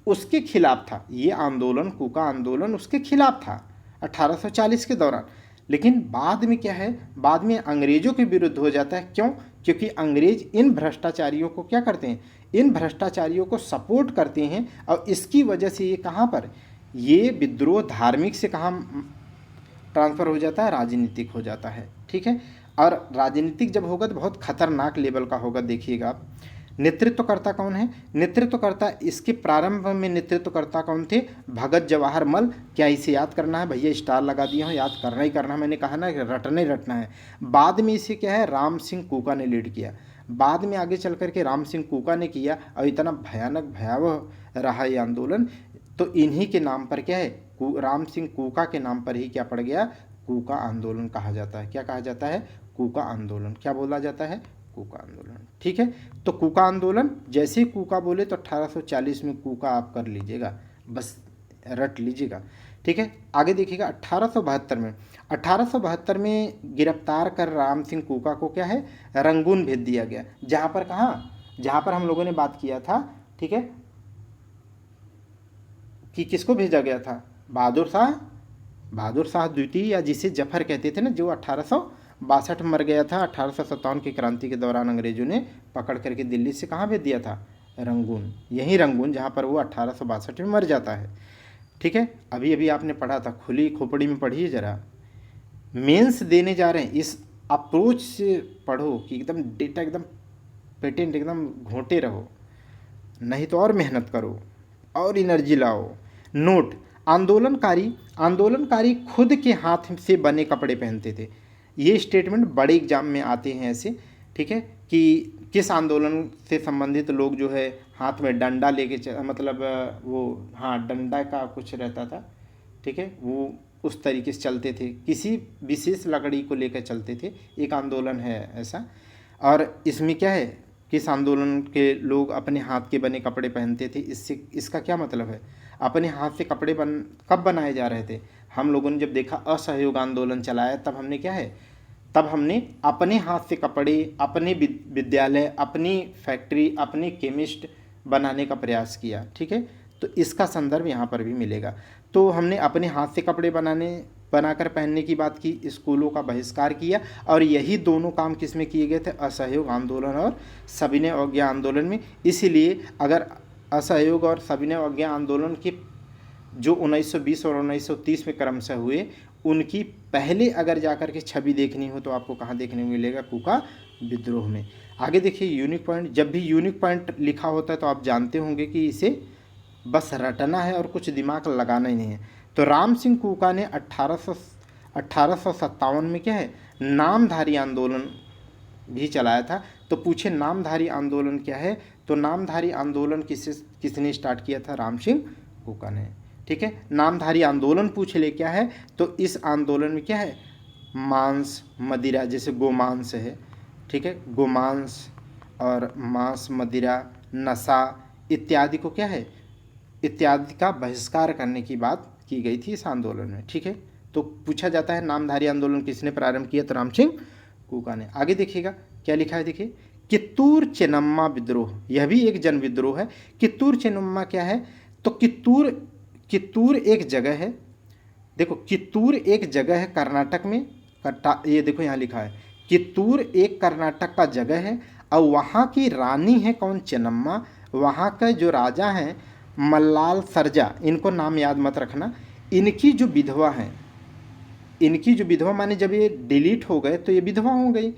उसके खिलाफ था ये आंदोलन, कूका आंदोलन उसके खिलाफ था 1840 के दौरान। लेकिन बाद में क्या है, बाद में अंग्रेजों के विरुद्ध हो जाता है। क्यों? क्योंकि अंग्रेज इन भ्रष्टाचारियों को क्या करते हैं, इन भ्रष्टाचारियों को सपोर्ट करते हैं, और इसकी वजह से ये कहाँ पर, ये विद्रोह धार्मिक से कहाँ ट्रांसफ़र हो जाता है, राजनीतिक हो जाता है। ठीक है, और राजनीतिक जब होगा तो बहुत खतरनाक लेवल का होगा। देखिएगा आप, नेतृत्वकर्ता कौन है, नेतृत्वकर्ता इसके प्रारंभ में नेतृत्वकर्ता कौन थे, भगत जवाहर मल। क्या इसे याद करना है भैया, स्टार लगा दिया हूँ, याद करना ही करना, मैंने कहा ना कि रटना ही रटना है। बाद में इसे क्या है, राम सिंह कूका ने लीड किया, बाद में आगे चल करके राम सिंह कूका ने किया, और इतना भयानक भयावह रहा ये आंदोलन। तो इन्हीं के नाम पर क्या है, राम सिंह कूका के नाम पर ही क्या पड़ गया, कूका आंदोलन कहा जाता है। क्या कहा जाता है, कूका आंदोलन। क्या बोला जाता है, कूका आंदोलन। ठीक है, तो कूका आंदोलन, जैसे ही कूका बोले तो 1840 में कूका आप कर लीजिएगा, बस रट लीजिएगा। ठीक है, आगे देखिएगा 1872 में, 1872 में गिरफ्तार कर राम सिंह कूका को क्या है, रंगून भेज दिया गया। जहाँ पर कहाँ, जहाँ पर हम लोगों ने बात किया था, ठीक है, कि किसको भेजा गया था, बहादुर शाह द्वितीय, या जिसे जफर कहते थे ना, जो 1862 में मर गया था। 1857 की क्रांति के दौरान अंग्रेजों ने पकड़ करके दिल्ली से कहाँ भेज दिया था, रंगून। यही रंगून जहाँ पर वो 1862 में मर जाता है। ठीक है, अभी अभी आपने पढ़ा था, खुली खोपड़ी में पढ़िए ज़रा, मेंस देने जा रहे हैं, इस अप्रोच से पढ़ो कि एकदम डेटा एकदम पेटेंट एकदम घोंटे रहो, नहीं तो और मेहनत करो और एनर्जी लाओ। नोट, आंदोलनकारी खुद के हाथ से बने कपड़े पहनते थे। ये स्टेटमेंट बड़े एग्जाम में आते हैं ऐसे। ठीक है, कि किस आंदोलन से संबंधित लोग जो है हाथ में डंडा लेके मतलब वो, हाँ, डंडा का कुछ रहता था। ठीक है, वो उस तरीके से चलते थे, किसी विशेष लकड़ी को लेकर चलते थे। एक आंदोलन है ऐसा। और इसमें क्या है, किस आंदोलन के लोग अपने हाथ के बने कपड़े पहनते थे, इससे इसका क्या मतलब है, अपने हाथ से कपड़े कब बनाए जा रहे थे। हम लोगों ने जब देखा असहयोग आंदोलन चलाया, तब हमने क्या है, तब हमने अपने हाथ से कपड़े, अपने विद्यालय, अपनी फैक्ट्री, अपने केमिस्ट बनाने का प्रयास किया। ठीक है, तो इसका संदर्भ यहाँ पर भी मिलेगा। तो हमने अपने हाथ से कपड़े बनाकर पहनने की बात की, स्कूलों का बहिष्कार किया, और यही दोनों काम किस में किए गए थे, असहयोग आंदोलन और सविनय अवज्ञा आंदोलन में। इसीलिए अगर असहयोग और सविनय अवज्ञा आंदोलन के जो 1920 और 1930 में क्रमशः हुए, उनकी पहले अगर जाकर के छवि देखनी हो तो आपको कहाँ देखने को मिलेगा, कूका विद्रोह में। आगे देखिए यूनिक पॉइंट, जब भी यूनिक पॉइंट लिखा होता है तो आप जानते होंगे कि इसे बस रटना है और कुछ दिमाग लगाना ही नहीं है। तो राम सिंह कूका ने 1857 में क्या है, नामधारी आंदोलन भी चलाया था। तो पूछे नामधारी आंदोलन क्या है, तो नामधारी आंदोलन किसने स्टार्ट किया था, राम सिंह कूका ने। ठीक है, नामधारी आंदोलन पूछ ले क्या है, तो इस आंदोलन में क्या है, मांस मदिरा, जैसे गोमांस है, ठीक है, गोमांस और मांस मदिरा नशा इत्यादि को क्या है, इत्यादि का बहिष्कार करने की बात की गई थी इस आंदोलन में। ठीक है, तो पूछा जाता है नामधारी आंदोलन किसने प्रारंभ किया, तो राम सिंह कूका ने। आगे देखिएगा क्या लिखा है, देखिए कित्तूर चेन्नम्मा विद्रोह, यह भी एक जन विद्रोह है। कित्तूर चेन्नम्मा क्या है, तो कित्तूर एक जगह है, देखो कित्तूर एक जगह है कर्नाटक में, ये देखो यहाँ लिखा है, कित्तूर एक कर्नाटक का जगह है, और वहाँ की रानी है कौन, चेन्नम्मा। वहाँ का जो राजा हैं मल्लाल सरजा, इनको नाम याद मत रखना, इनकी जो विधवा हैं, इनकी जो विधवा माने जब ये डिलीट हो गए तो ये विधवा हो गई,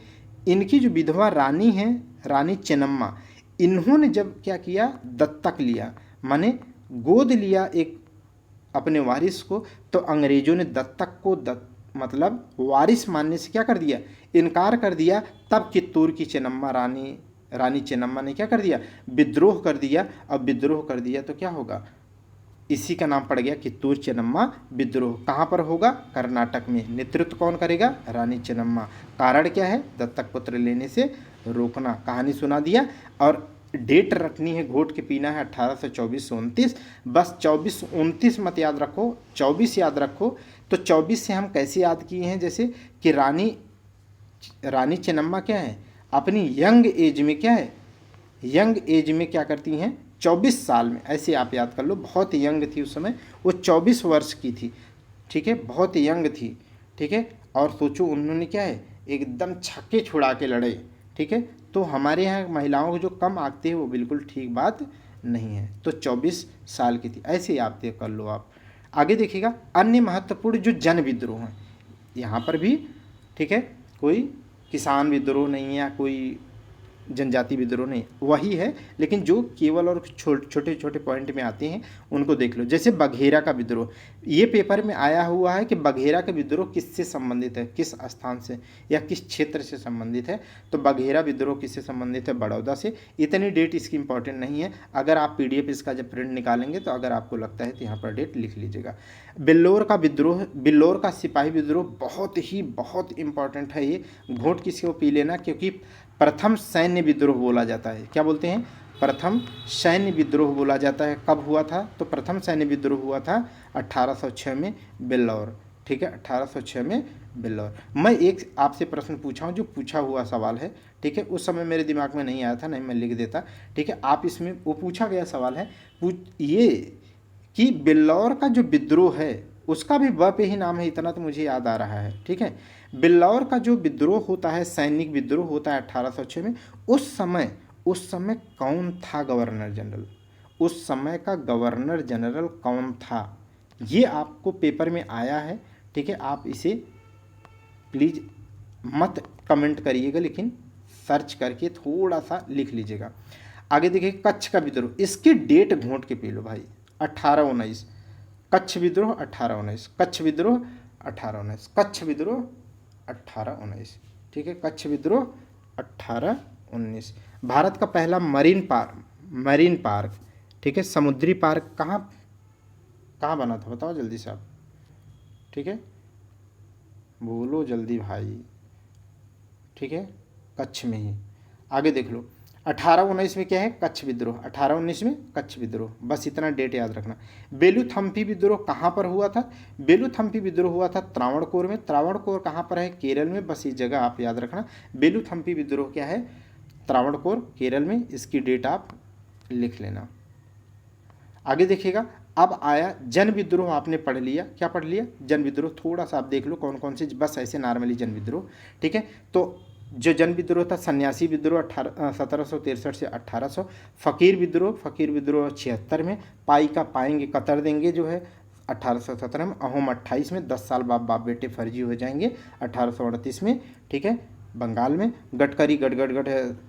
इनकी जो विधवा रानी है, रानी चेन्नम्मा, इन्होंने जब क्या किया, दत्तक लिया, माने गोद लिया एक अपने वारिस को, तो अंग्रेजों ने दत्तक को मतलब वारिस मानने से क्या कर दिया, इनकार कर दिया। तब कित्तूर की चेन्नम्मा रानी चेन्नम्मा ने क्या कर दिया, विद्रोह कर दिया। अब विद्रोह कर दिया तो क्या होगा, इसी का नाम पड़ गया कित्तूर चेन्नम्मा विद्रोह। कहाँ पर होगा, कर्नाटक में। नेतृत्व कौन करेगा, रानी चेन्नम्मा। कारण क्या है, दत्तक पुत्र लेने से रोकना। कहानी सुना दिया, और डेट रखनी है, घोट के पीना है 1824-29, बस 24-29 मत याद रखो, 24 याद रखो। तो 24 से हम कैसे याद किए हैं, जैसे कि रानी चेन्नम्मा क्या है, अपनी यंग एज में क्या है, यंग एज में क्या करती हैं, 24 साल में, ऐसे आप याद कर लो, बहुत यंग थी उस समय, वो 24 वर्ष की थी। ठीक है, बहुत यंग थी। ठीक है। और सोचो उन्होंने क्या है, एकदम छक्के छुड़ा के लड़े, ठीक है। तो हमारे यहाँ महिलाओं को जो कम आंकते हैं वो बिल्कुल ठीक बात नहीं है। तो 24 साल की थी, ऐसे ही आप तय कर लो आप। आगे देखिएगा, अन्य महत्वपूर्ण जो जन विद्रोह हैं, यहाँ पर भी ठीक है, कोई किसान विद्रोह नहीं है या कोई जनजाति विद्रोह नहीं, वही है, लेकिन जो केवल और छोटे छोटे पॉइंट में आते हैं उनको देख लो। जैसे बघेरा का विद्रोह, ये पेपर में आया हुआ है कि बघेरा का विद्रोह किससे संबंधित है, किस स्थान से या किस क्षेत्र से संबंधित है। तो बघेरा विद्रोह किससे संबंधित है, बड़ौदा से। इतनी डेट इसकी इंपॉर्टेंट नहीं है, अगर आप PDF इसका जब प्रिंट निकालेंगे तो अगर आपको लगता है तो यहाँ पर डेट लिख लीजिएगा। बिल्लौर का विद्रोह, बिल्लौर का सिपाही विद्रोह बहुत इंपॉर्टेंट है। ये घोट किसी को पी लेना, क्योंकि प्रथम सैन्य विद्रोह बोला जाता है। क्या बोलते हैं, प्रथम सैन्य विद्रोह बोला जाता है। कब हुआ था, तो प्रथम सैन्य विद्रोह हुआ था 1806 में बिल्लौर, ठीक है, 1806 में बिल्लौर। मैं एक आपसे प्रश्न पूछा हूँ जो पूछा हुआ सवाल है, ठीक है, उस समय मेरे दिमाग में नहीं आया था, नहीं मैं लिख देता, ठीक है। आप इसमें वो पूछा गया सवाल है ये कि बिल्लौर का जो विद्रोह है उसका भी व पे ही नाम है, इतना तो मुझे याद आ रहा है, ठीक है। बिल्लौर का जो विद्रोह होता है, सैनिक विद्रोह होता है 1806 में, उस समय कौन था गवर्नर जनरल, उस समय का गवर्नर जनरल कौन था, ये आपको पेपर में आया है, ठीक है। आप इसे प्लीज़ मत कमेंट करिएगा, लेकिन सर्च करके थोड़ा सा लिख लीजिएगा। आगे देखिए, कच्छ का विद्रोह, इसकी डेट घोंट के पी लो भाई, 1819। कच्छ विद्रोह 1819, कच्छ विद्रोह 1819, कच्छ विद्रोह 1819, ठीक है, कच्छ विद्रोह 1819। भारत का पहला मरीन पार्क, ठीक है, समुद्री पार्क कहाँ बना था, बताओ जल्दी से आप, ठीक है, बोलो जल्दी भाई, ठीक है, कच्छ में ही। आगे देख लो, 1819 में क्या है, कच्छ विद्रोह, 1819 में कच्छ विद्रोह, बस इतना डेट याद रखना। बेलूथम्पी विद्रोह कहाँ पर हुआ था, बेलूथम्पी विद्रोह हुआ था त्रावणकोर में। त्रावणकोर कहाँ पर है, केरल में, बस ये जगह आप याद रखना। बेलूथम्पी विद्रोह क्या है, त्रावणकोर, केरल में, इसकी डेट आप लिख लेना। आगे देखिएगा, अब आया जन विद्रोह, आपने पढ़ लिया, क्या पढ़ लिया, जन विद्रोह। थोड़ा सा आप देख लो कौन कौन से, बस ऐसे नॉर्मली जन विद्रोह, ठीक है। तो जो जन विद्रोह था, सन्यासी विद्रोह 1763 से 1800, फकीर विद्रोह 76 में, पाई का पाएंगे कतर देंगे जो है 1817 में, अहोम 28 में, 10 साल बाप बेटे फर्जी हो जाएंगे 1838 में, ठीक है, बंगाल में, गडकरी गड़गड़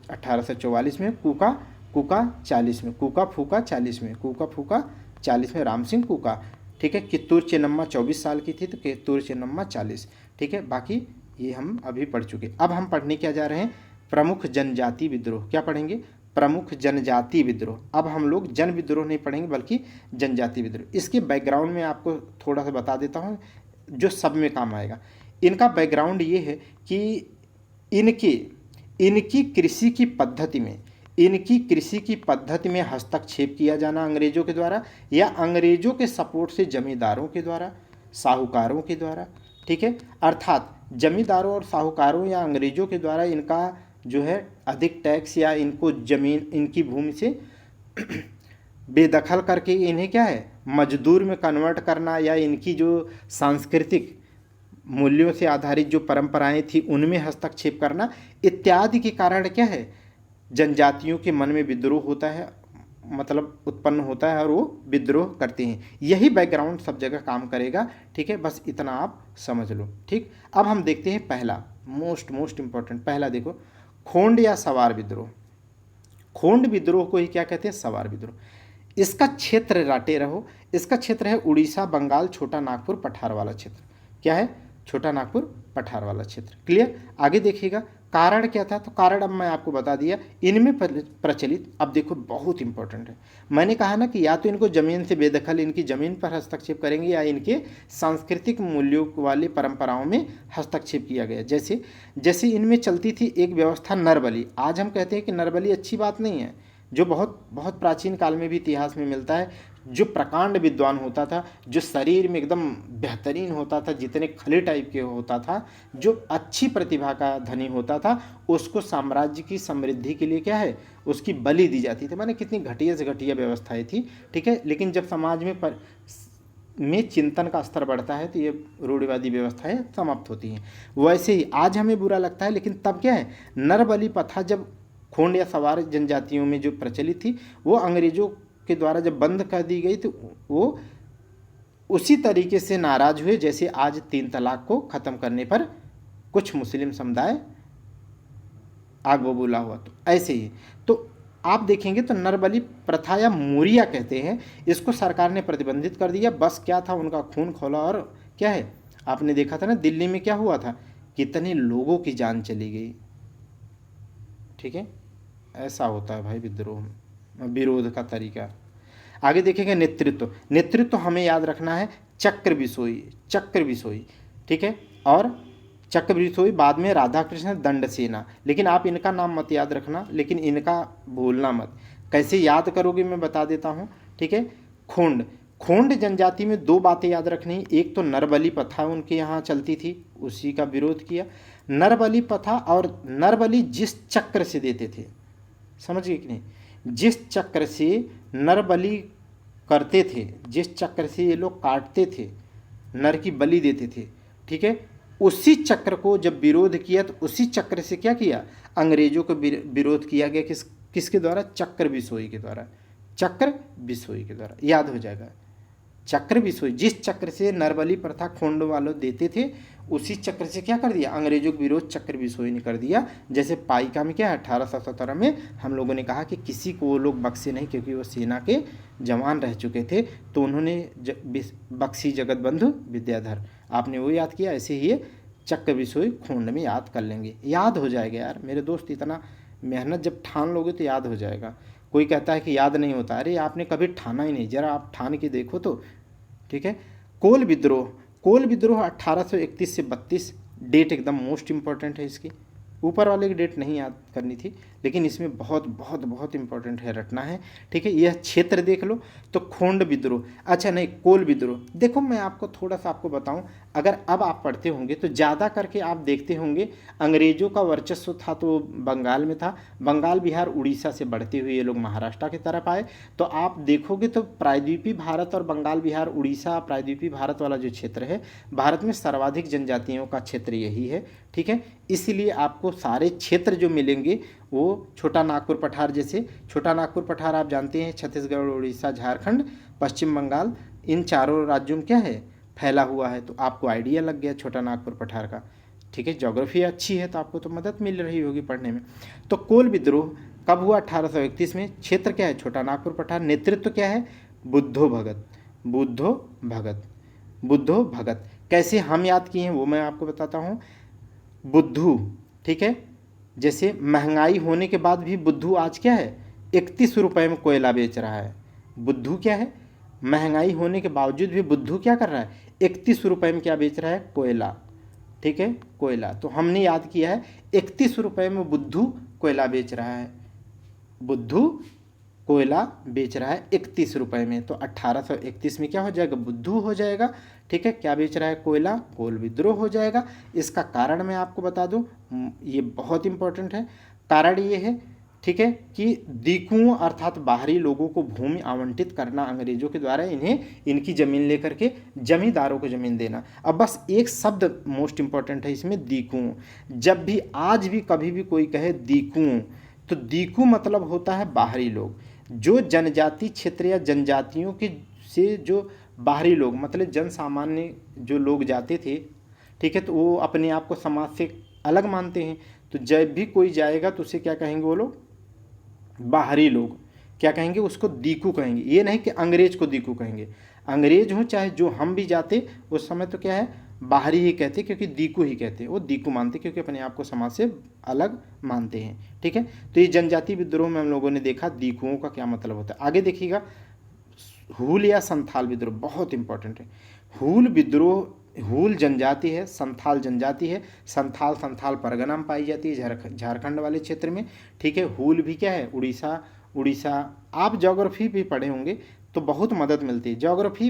1844 में, कुका 40 में, कूका फूका 40 में, राम सिंह कूका, ठीक है। कित्तूर चेन्नम्मा 24 साल की थी, तो कित्तूर चेन्नम्मा 40, ठीक है। बाकी ये हम अभी पढ़ चुके। अब हम पढ़ने क्या जा रहे हैं, प्रमुख जनजाति विद्रोह। क्या पढ़ेंगे, प्रमुख जनजाति विद्रोह। अब हम लोग जन विद्रोह नहीं पढ़ेंगे बल्कि जनजाति विद्रोह। इसके बैकग्राउंड में आपको थोड़ा सा बता देता हूँ जो सब में काम आएगा। इनका बैकग्राउंड ये है कि इनकी कृषि की पद्धति में हस्तक्षेप किया जाना अंग्रेजों के द्वारा, या अंग्रेजों के सपोर्ट से जमींदारों के द्वारा, साहूकारों के द्वारा, ठीक है। अर्थात जमींदारों और साहूकारों या अंग्रेजों के द्वारा इनका जो है अधिक टैक्स, या इनको जमीन, इनकी भूमि से बेदखल करके इन्हें क्या है मजदूर में कन्वर्ट करना, या इनकी जो सांस्कृतिक मूल्यों से आधारित जो परंपराएं थी उनमें हस्तक्षेप करना इत्यादि के कारण क्या है जनजातियों के मन में विद्रोह होता है, मतलब उत्पन्न होता है और वो विद्रोह करते हैं। यही बैकग्राउंड सब जगह काम करेगा, ठीक है, बस इतना आप समझ लो, ठीक। अब हम देखते हैं पहला मोस्ट इंपॉर्टेंट, पहला देखो, खोंड या सवार विद्रोह। खोंड विद्रोह को ही क्या कहते हैं, सवार विद्रोह। इसका क्षेत्र राटे रहो, इसका क्षेत्र है उड़ीसा, बंगाल, छोटा नागपुर, पठार वाला क्षेत्र। क्या है, छोटा नागपुर, पठार वाला क्षेत्र। क्लियर। आगे देखिएगा, कारण क्या था, तो कारण अब मैं आपको बता दिया। इनमें प्रचलित, अब देखो बहुत इंपॉर्टेंट है, मैंने कहा ना कि या तो इनको जमीन से बेदखल, इनकी जमीन पर हस्तक्षेप करेंगे, या इनके सांस्कृतिक मूल्यों वाली परंपराओं में हस्तक्षेप किया गया। जैसे इनमें चलती थी एक व्यवस्था नरबली। आज हम कहते हैं कि नरबली अच्छी बात नहीं है, जो बहुत प्राचीन काल में भी इतिहास में मिलता है। जो प्रकांड विद्वान होता था, जो शरीर में एकदम बेहतरीन होता था, जितने खले टाइप के होता था, जो अच्छी प्रतिभा का धनी होता था, उसको साम्राज्य की समृद्धि के लिए क्या है उसकी बलि दी जाती थी। माने कितनी घटिया से घटिया व्यवस्थाएं थी, ठीक है। लेकिन जब समाज में में चिंतन का स्तर बढ़ता है तो ये रूढ़िवादी व्यवस्थाएं समाप्त होती हैं। वैसे ही आज हमें बुरा लगता है, लेकिन तब क्या है, नरबलि प्रथा जब खोंड या सवार जनजातियों में जो प्रचलित थी वो अंग्रेजों के द्वारा जब बंद कर दी गई तो वो उसी तरीके से नाराज हुए जैसे आज 3 तलाक को ख़त्म करने पर कुछ मुस्लिम समुदाय आग बबूला हुआ। तो ऐसे ही तो आप देखेंगे तो नरबलि प्रथा या मोरिया कहते हैं, इसको सरकार ने प्रतिबंधित कर दिया। बस क्या था, उनका खून खौला। और क्या है, आपने देखा था ना दिल्ली में क्या हुआ था, कितने लोगों की जान चली गई। ठीक है, ऐसा होता है भाई विद्रोह, विरोध का तरीका। आगे देखेंगे नेतृत्व। नेतृत्व हमें याद रखना है चक्र बिसोई, चक्र बिसोई। ठीक है, और चक्र बिसोई बाद में राधा कृष्ण दंडसेना, लेकिन आप इनका नाम मत याद रखना, लेकिन इनका भूलना मत। कैसे याद करोगे मैं बता देता हूँ। ठीक है, खोंड, खोंड जनजाति में 2 बातें याद रखनी। एक तो नरबलि प्रथा उनके यहाँ चलती थी, उसी का विरोध किया। नरबलि प्रथा और नरबलि जिस चक्र से देते थे, समझ गए कि नहीं, जिस चक्र से नरबलि करते थे, जिस चक्र से ये लोग काटते थे, नर की बलि देते थे, ठीक है, उसी चक्र को जब विरोध किया तो उसी चक्र से क्या किया, अंग्रेजों को विरोध किया गया। किसके द्वारा, चक्र बिसोई के द्वारा, चक्र बिसोई के द्वारा, याद हो जाएगा। चक्र बिसोई, जिस चक्र से नरबलि प्रथा खोंड वालों देते थे उसी चक्र से क्या कर दिया, अंग्रेजों के विरोध चक्र बिसोई ने कर दिया। जैसे पाइका में क्या है, 1817 में हम लोगों ने कहा कि किसी को वो लोग बख्शे नहीं, क्योंकि वो सेना के जवान रह चुके थे, तो उन्होंने बख्शी जगत बंधु विद्याधर, आपने वो याद किया। ऐसे ही ये चक्र बिसोई खोंड में याद कर लेंगे, याद हो जाएगा यार मेरे दोस्त। इतना मेहनत जब ठान लोगे तो याद हो जाएगा। कोई कहता है कि याद नहीं होता, अरे आपने कभी ठाना ही नहीं, जरा आप ठान के देखो तो। ठीक है, कोल विद्रोह, कोल विद्रोह 1831 से 32, डेट एकदम मोस्ट इंपॉर्टेंट है इसकी। ऊपर वाले की डेट नहीं याद करनी थी, लेकिन इसमें बहुत बहुत बहुत इंपॉर्टेंट है, रटना है। ठीक है, यह क्षेत्र देख लो तो खोंड विद्रोह, अच्छा नहीं कोल विद्रोह। देखो मैं आपको थोड़ा सा आपको बताऊं, अगर अब आप पढ़ते होंगे तो ज़्यादा करके आप देखते होंगे अंग्रेजों का वर्चस्व था तो बंगाल में था, बंगाल बिहार उड़ीसा से बढ़ते हुए ये लोग महाराष्ट्र की तरफ आए। तो आप देखोगे तो प्रायद्वीपीय भारत और बंगाल बिहार उड़ीसा प्रायद्वीपीय भारत वाला जो क्षेत्र है, भारत में सर्वाधिक जनजातियों का क्षेत्र यही है। ठीक है, इसलिए आपको सारे क्षेत्र जो मिलेंगे वो छोटा नागपुर पठार, जैसे छोटा नागपुर पठार आप जानते हैं छत्तीसगढ़, उड़ीसा, झारखंड, पश्चिम बंगाल, इन चारों राज्यों में क्या है, फैला हुआ है। तो आपको आइडिया लग गया छोटा नागपुर पठार का। ठीक है, ज्योग्राफी अच्छी है तो आपको तो मदद मिल रही होगी पढ़ने में। तो कोल विद्रोह कब हुआ, 1831 में। क्षेत्र क्या है, छोटा नागपुर पठार। नेतृत्व क्या है, बुद्धो भगत, बुद्धो भगत, बुद्धो भगत। कैसे हम याद किए हैं वो मैं आपको बताता हूँ। बुद्धू, ठीक है, जैसे महंगाई होने के बाद भी बुद्धू आज क्या है, 31 रुपये में कोयला बेच रहा है। बुद्धू क्या है, महंगाई होने के बावजूद भी बुद्धू क्या कर रहा है, 31 रुपये में क्या बेच रहा है, कोयला। ठीक है, कोयला। तो हमने याद किया है 31 रुपये में बुद्धू कोयला बेच रहा है, बुद्धू कोयला बेच रहा है 31 रुपये में। तो 1831 में क्या हो जाएगा, बुद्धू हो जाएगा। ठीक है, क्या बेच रहा है, कोयला, कोल विद्रोह हो जाएगा। इसका कारण मैं आपको बता दूं, ये बहुत इंपॉर्टेंट है। कारण ये है, ठीक है, कि दीकुओं अर्थात बाहरी लोगों को भूमि आवंटित करना अंग्रेजों के द्वारा, इन्हें इनकी ज़मीन लेकर के जमींदारों को ज़मीन देना। अब बस एक शब्द मोस्ट इंपॉर्टेंट है इसमें, दीकुओं। जब भी आज भी कभी भी कोई कहे दीकुओं, तो दीकू मतलब होता है बाहरी लोग, जो जनजाति क्षेत्र या जनजातियों के से जो बाहरी लोग, मतलब जन सामान्य जो लोग जाते थे। ठीक है, तो वो अपने आप को समाज से अलग मानते हैं। तो जब भी कोई जाएगा तो उसे क्या कहेंगे वो लोग, बाहरी लोग क्या कहेंगे, उसको दीकू कहेंगे। ये नहीं कि अंग्रेज को दीकू कहेंगे, अंग्रेज हो चाहे जो हम भी जाते उस समय तो क्या है, बाहरी ही कहते, क्योंकि दीकू ही कहते, वो दीकू मानते क्योंकि अपने आप को समाज से अलग मानते हैं। ठीक है, तो ये जनजाति विद्रोह में हम लोगों ने देखा दीकुओं का क्या मतलब होता है। आगे देखिएगा, हूल या संथाल विद्रोह बहुत इंपॉर्टेंट है। हूल विद्रोह, हूल जनजाति है, संथाल जनजाति है। संथाल परगना में पाई जाती है, झारखंड वाले क्षेत्र में। ठीक है, हूल भी क्या है, उड़ीसा। आप ज्योग्राफी भी पढ़े होंगे तो बहुत मदद मिलती है। ज्योग्राफी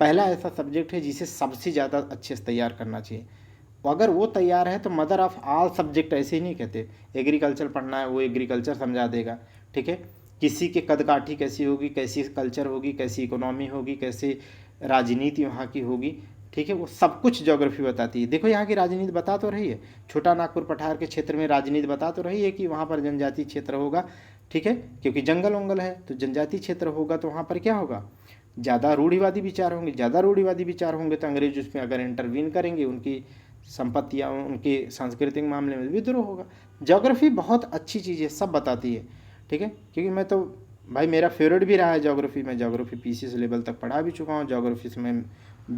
पहला ऐसा सब्जेक्ट है जिसे सबसे ज़्यादा अच्छे से तैयार करना चाहिए। अगर वो तैयार है तो मदर ऑफ ऑल सब्जेक्ट ऐसे ही नहीं कहते। एग्रीकल्चर पढ़ना है, वो एग्रीकल्चर समझा देगा। ठीक है, किसी के कदकाठी कैसी होगी, कैसी कल्चर होगी, कैसी इकोनॉमी होगी, कैसे राजनीति वहाँ की होगी, ठीक है, वो सब कुछ ज्योग्राफी बताती है। देखो यहाँ की राजनीति बता तो रही है, छोटा नागपुर पठार के क्षेत्र में राजनीति बता तो रही है कि वहाँ पर जनजाति क्षेत्र होगा, ठीक है, क्योंकि जंगल वंगल है तो जनजाति क्षेत्र होगा, तो वहाँ पर क्या होगा, ज़्यादा रूढ़िवादी विचार होंगे। ज़्यादा रूढ़िवादी विचार होंगे तो अंग्रेज उसमें अगर इंटरवीन करेंगे, उनकी संपत्तियाँ, उनके सांस्कृतिक मामले में विद्रोह होगा। ज्योग्राफी बहुत अच्छी चीज़ है, सब बताती है, ठीक है, क्योंकि मैं तो भाई मेरा फेवरेट भी रहा है ज्योग्राफी। मैं ज्योग्राफी पीसीएस लेवल तक पढ़ा भी चुका हूँ। ज्योग्राफी से मैं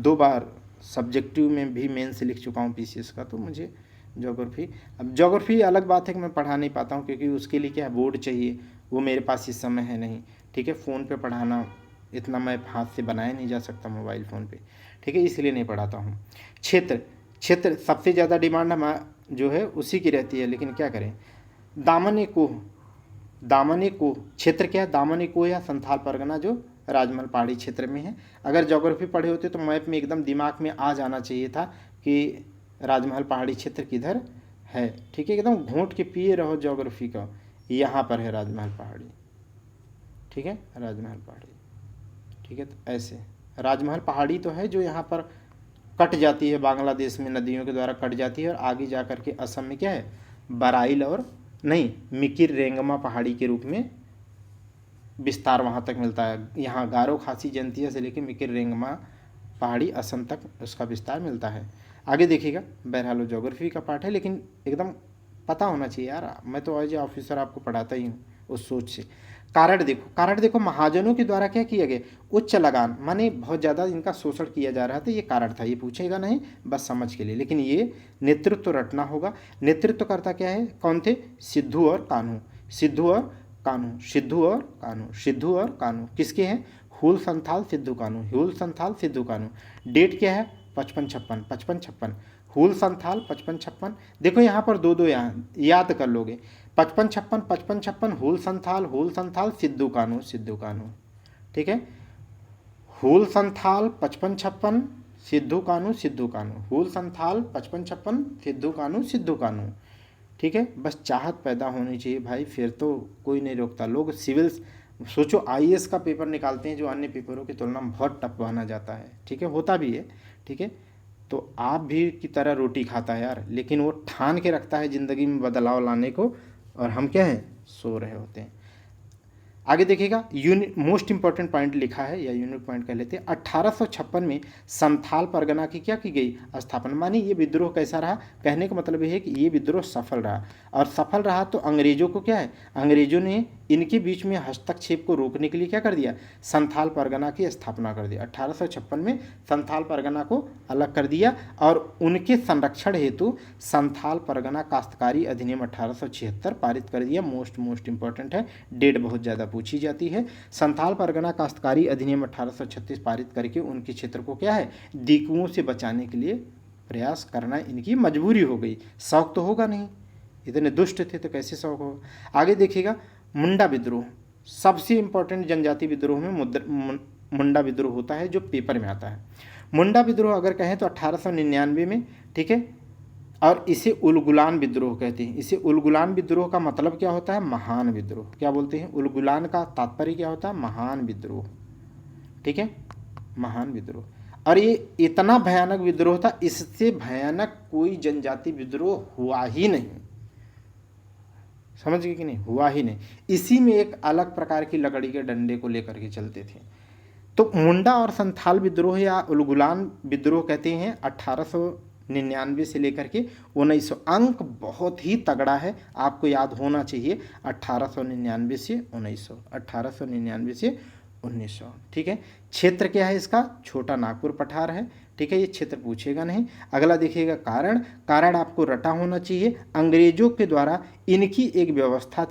2 बार सब्जेक्टिव में भी मेन से लिख चुका हूँ पीसीएस का, तो मुझे ज्योग्राफी, अब ज्योग्राफी अलग बात है कि मैं पढ़ा नहीं पाता हूँ, क्योंकि उसके लिए क्या है, बोर्ड चाहिए, वो मेरे पास इस समय है नहीं, ठीक है, फ़ोन पे पढ़ाना इतना मैं हाथ से बनाया नहीं जा सकता मोबाइल फ़ोन पे, ठीक है, इसलिए नहीं पढ़ाता हूँ। क्षेत्र सबसे ज़्यादा डिमांड हम जो है उसी की रहती है, लेकिन क्या करें। दामन कोह क्षेत्र क्या है, दामन कोह या संथाल परगना जो राजमहल पहाड़ी क्षेत्र में है। अगर ज्योग्राफी पढ़े होते तो मैप में एकदम दिमाग में आ जाना चाहिए था कि राजमहल पहाड़ी क्षेत्र किधर है, ठीक है, एकदम घोंट के पिए रहो ज्योग्राफी का, यहाँ पर है राजमहल पहाड़ी, ठीक है, राजमहल पहाड़ी, ठीक है। तो ऐसे राजमहल पहाड़ी तो है जो यहाँ पर कट जाती है, बांग्लादेश में नदियों के द्वारा कट जाती है, और आगे जा कर के असम में क्या है, बराइल और नहीं मिकिर रेंगमा पहाड़ी के रूप में विस्तार वहाँ तक मिलता है। यहाँ गारो खासी जयंतिया से लेकर मिकिर रेंगमा पहाड़ी असम तक उसका विस्तार मिलता है। आगे देखिएगा, बहरहाल ज्योग्राफी का पार्ट है, लेकिन एकदम पता होना चाहिए यार, मैं तो एज ए ऑफिसर आपको पढ़ाता ही हूँ उस सोच से। कारण देखो महाजनों के द्वारा क्या किया गया, उच्च लगान, माने बहुत ज़्यादा इनका शोषण किया जा रहा था, ये कारण था, ये पूछेगा नहीं, बस समझ के लिए, लेकिन ये नेतृत्व रटना होगा। नेतृत्व करता क्या है, कौन थे, सिद्धू और कान्हू, सिद्धू और कान्हू किसके हैं, हुल संथाल सिद्धू कान्हू। डेट क्या है, 55-56, हुल संथाल 55-56। देखो यहाँ पर दो यहाँ याद कर लोगे, 55-56 हुल संथाल सिद्धू कान्हू, ठीक है, हुल संथाल 55-56 सिद्धू कान्हू, हुल संथाल 55-56 सिद्धू कान्हू, ठीक है। बस चाहत पैदा होनी चाहिए भाई, फिर तो कोई नहीं रोकता। लोग सिविल सोचो आईएएस का पेपर निकालते हैं जो अन्य पेपरों की तुलना में बहुत टफ माना जाता है, ठीक है, होता भी है, ठीक है, तो आप भी की तरह रोटी खाता है यार, लेकिन वो ठान के रखता है ज़िंदगी में बदलाव लाने को, और हम क्या हैं, सो रहे होते हैं। आगे देखिएगा, यूनिट मोस्ट इंपॉर्टेंट पॉइंट लिखा है, या यूनिट पॉइंट कह लेते हैं। 1856 में संथाल परगना की क्या की गई, स्थापना। मानी ये विद्रोह कैसा रहा, कहने का मतलब ये है कि ये विद्रोह सफल रहा, और सफल रहा तो अंग्रेजों को क्या है, अंग्रेजों ने इनके बीच में हस्तक्षेप को रोकने के लिए क्या कर दिया, संथाल परगना की स्थापना कर दिया। 1856 में संथाल परगना को अलग कर दिया, और उनके संरक्षण हेतु संथाल परगना काश्तकारी अधिनियम 1876 पारित कर दिया। मोस्ट इंपॉर्टेंट है, डेट बहुत ज़्यादा पूछी जाती है। संथाल परगना काश्तकारी अधिनियम 1836 पारित करके उनके क्षेत्र को क्या है, दीकुओं से बचाने के लिए प्रयास करना इनकी मजबूरी हो गई। शौक तो होगा नहीं, इतने दुष्ट थे तो कैसे शौक होगा। आगे देखिएगा, मुंडा विद्रोह, सबसे इंपॉर्टेंट जनजाति विद्रोह में मुंडा विद्रोह होता है, जो पेपर में आता है। मुंडा विद्रोह अगर कहें तो 1899 में, ठीक है, और इसे उलगुलान विद्रोह कहते हैं। इसे उलगुलान विद्रोह का मतलब क्या होता है, महान विद्रोह। क्या बोलते हैं, उलगुलान का तात्पर्य क्या होता है, महान विद्रोह, ठीक है, महान विद्रोह। और ये इतना भयानक विद्रोह था, इससे भयानक कोई जनजाति विद्रोह हुआ ही नहीं, समझ गए कि नहीं, हुआ ही नहीं। इसी में एक अलग प्रकार की लकड़ी के डंडे को लेकर के चलते थे। तो मुंडा और संथाल विद्रोह या उलगुलान विद्रोह कहते हैं 1899 से लेकर के 1900। अंक बहुत ही तगड़ा है, आपको याद होना चाहिए, 1899 से 1900, 1899 से 1900, ठीक है। क्षेत्र क्या है इसका, छोटा नागपुर पठार है, ठीक है, ये क्षेत्र पूछेगा नहीं। अगला देखिएगा, कारण आपको रटा होना चाहिए। अंग्रेजों के द्वारा इनकी एक व्यवस्था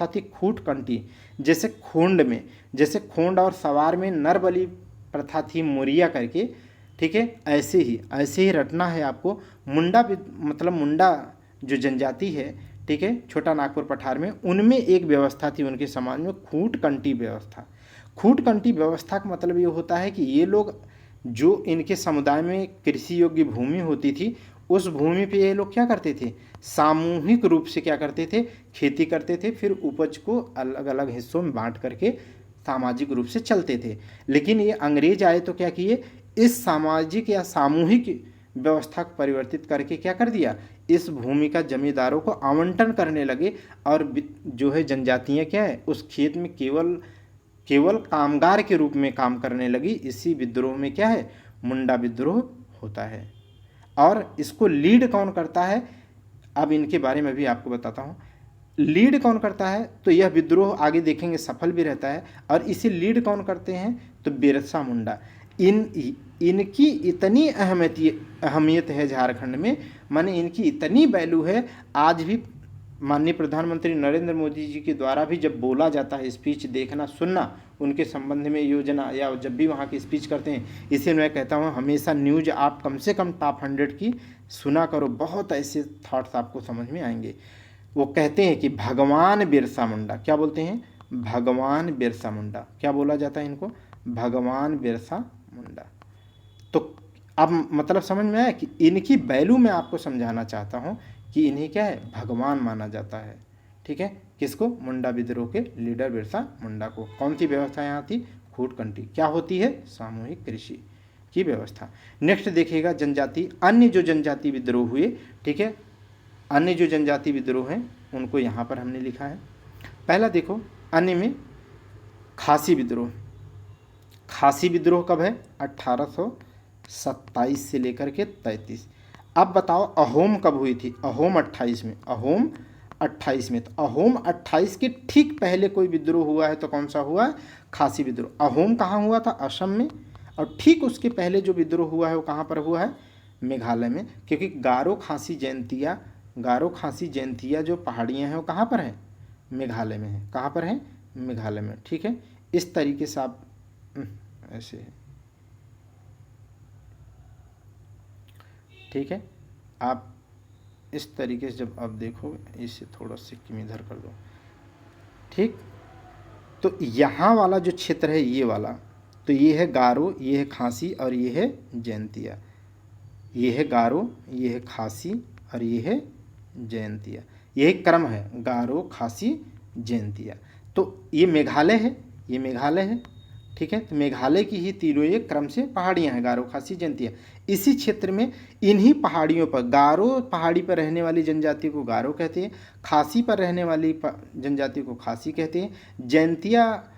थी खूट कंटी, जैसे खोंड और सवार में नरबली प्रथा थी मोरिया करके, ठीक है, ऐसे ही रटना है आपको। मुंडा जो जनजाति है, ठीक है, छोटा नागपुर पठार में, उनमें एक व्यवस्था थी उनके समाज में, खूट कंटी व्यवस्था का मतलब ये होता है कि ये लोग जो इनके समुदाय में कृषि योग्य भूमि होती थी उस भूमि पे ये लोग क्या करते थे, सामूहिक रूप से क्या करते थे, खेती करते थे, फिर उपज को अलग अलग हिस्सों में बांट करके सामाजिक रूप से चलते थे। लेकिन ये अंग्रेज आए तो क्या किए, इस सामाजिक या सामूहिक व्यवस्था को परिवर्तित करके क्या कर दिया, इस भूमि का जमींदारों को आवंटन करने लगे, और जो है जनजातियां क्या है उस खेत में केवल केवल कामगार के रूप में काम करने लगी। इसी विद्रोह में क्या है, मुंडा विद्रोह होता है। और इसको लीड कौन करता है, अब इनके बारे में भी आपको बताता हूँ। लीड कौन करता है, तो यह विद्रोह आगे देखेंगे सफल भी रहता है, और इसे लीड कौन करते हैं, तो बिरसा मुंडा। इनकी इतनी अहमियत है झारखंड में, माने इनकी इतनी वैल्यू है, आज भी माननीय प्रधानमंत्री नरेंद्र मोदी जी के द्वारा भी जब बोला जाता है, स्पीच देखना सुनना उनके संबंध में योजना, या जब भी वहाँ की स्पीच करते हैं, इसे मैं कहता हूँ हमेशा न्यूज आप कम से कम टॉप 100 की सुना करो, बहुत ऐसे थॉट्स आपको समझ में आएंगे। वो कहते हैं कि भगवान बिरसा मुंडा, क्या बोलते हैं, भगवान बिरसा मुंडा, क्या बोला जाता है इनको, भगवान बिरसा मुंडा। तो अब मतलब समझ में आया कि इनकी वैल्यू मैं आपको समझाना चाहता हूँ कि इन्हें क्या है, भगवान माना जाता है। ठीक है, किसको, मुंडा विद्रोह के लीडर बिरसा मुंडा को। कौन सी व्यवस्था यहाँ थी, खूट कंटी, क्या होती है, सामूहिक कृषि की व्यवस्था। नेक्स्ट देखिएगा जनजाति, अन्य जो जनजाति विद्रोह हुए, ठीक है, अन्य जो जनजाति विद्रोह हैं उनको यहाँ पर हमने लिखा है। पहला देखो, अन्य में खासी विद्रोह। खासी विद्रोह कब है, 1827 से लेकर के 33। अब बताओ अहोम कब हुई थी, अहोम 28 में, अहोम 28 में। तो अहोम 28 के ठीक पहले कोई विद्रोह हुआ है तो कौन सा हुआ है, खासी विद्रोह। अहोम कहाँ हुआ था, असम में, और ठीक उसके पहले जो विद्रोह हुआ है वो कहाँ पर हुआ है, मेघालय में। क्योंकि गारो खासी जयंतिया जो पहाड़ियाँ हैं वो कहाँ पर हैं, मेघालय में है। कहाँ पर है, मेघालय में। ठीक है, इस तरीके से आप ऐसे है, ठीक है, आप इस तरीके से जब आप देखोगे, इसे थोड़ा सिक्किम इधर कर दो, ठीक। तो यहाँ वाला जो क्षेत्र है ये वाला, तो ये है गारो, ये है खासी और ये है जयंतिया। ये है गारो, ये है खासी और ये है जयंतिया। यही क्रम है, गारो खासी जयंतिया। तो ये मेघालय है, ये मेघालय है, ठीक है। तो मेघालय की ही तीनों एक क्रम से पहाड़ियाँ हैं, गारो खासी जयंतिया। इसी क्षेत्र में इन्हीं पहाड़ियों पर, गारो पहाड़ी पर रहने वाली जनजाति को गारो कहते हैं, खासी पर रहने वाली जनजाति को खासी कहते हैं, जयंतिया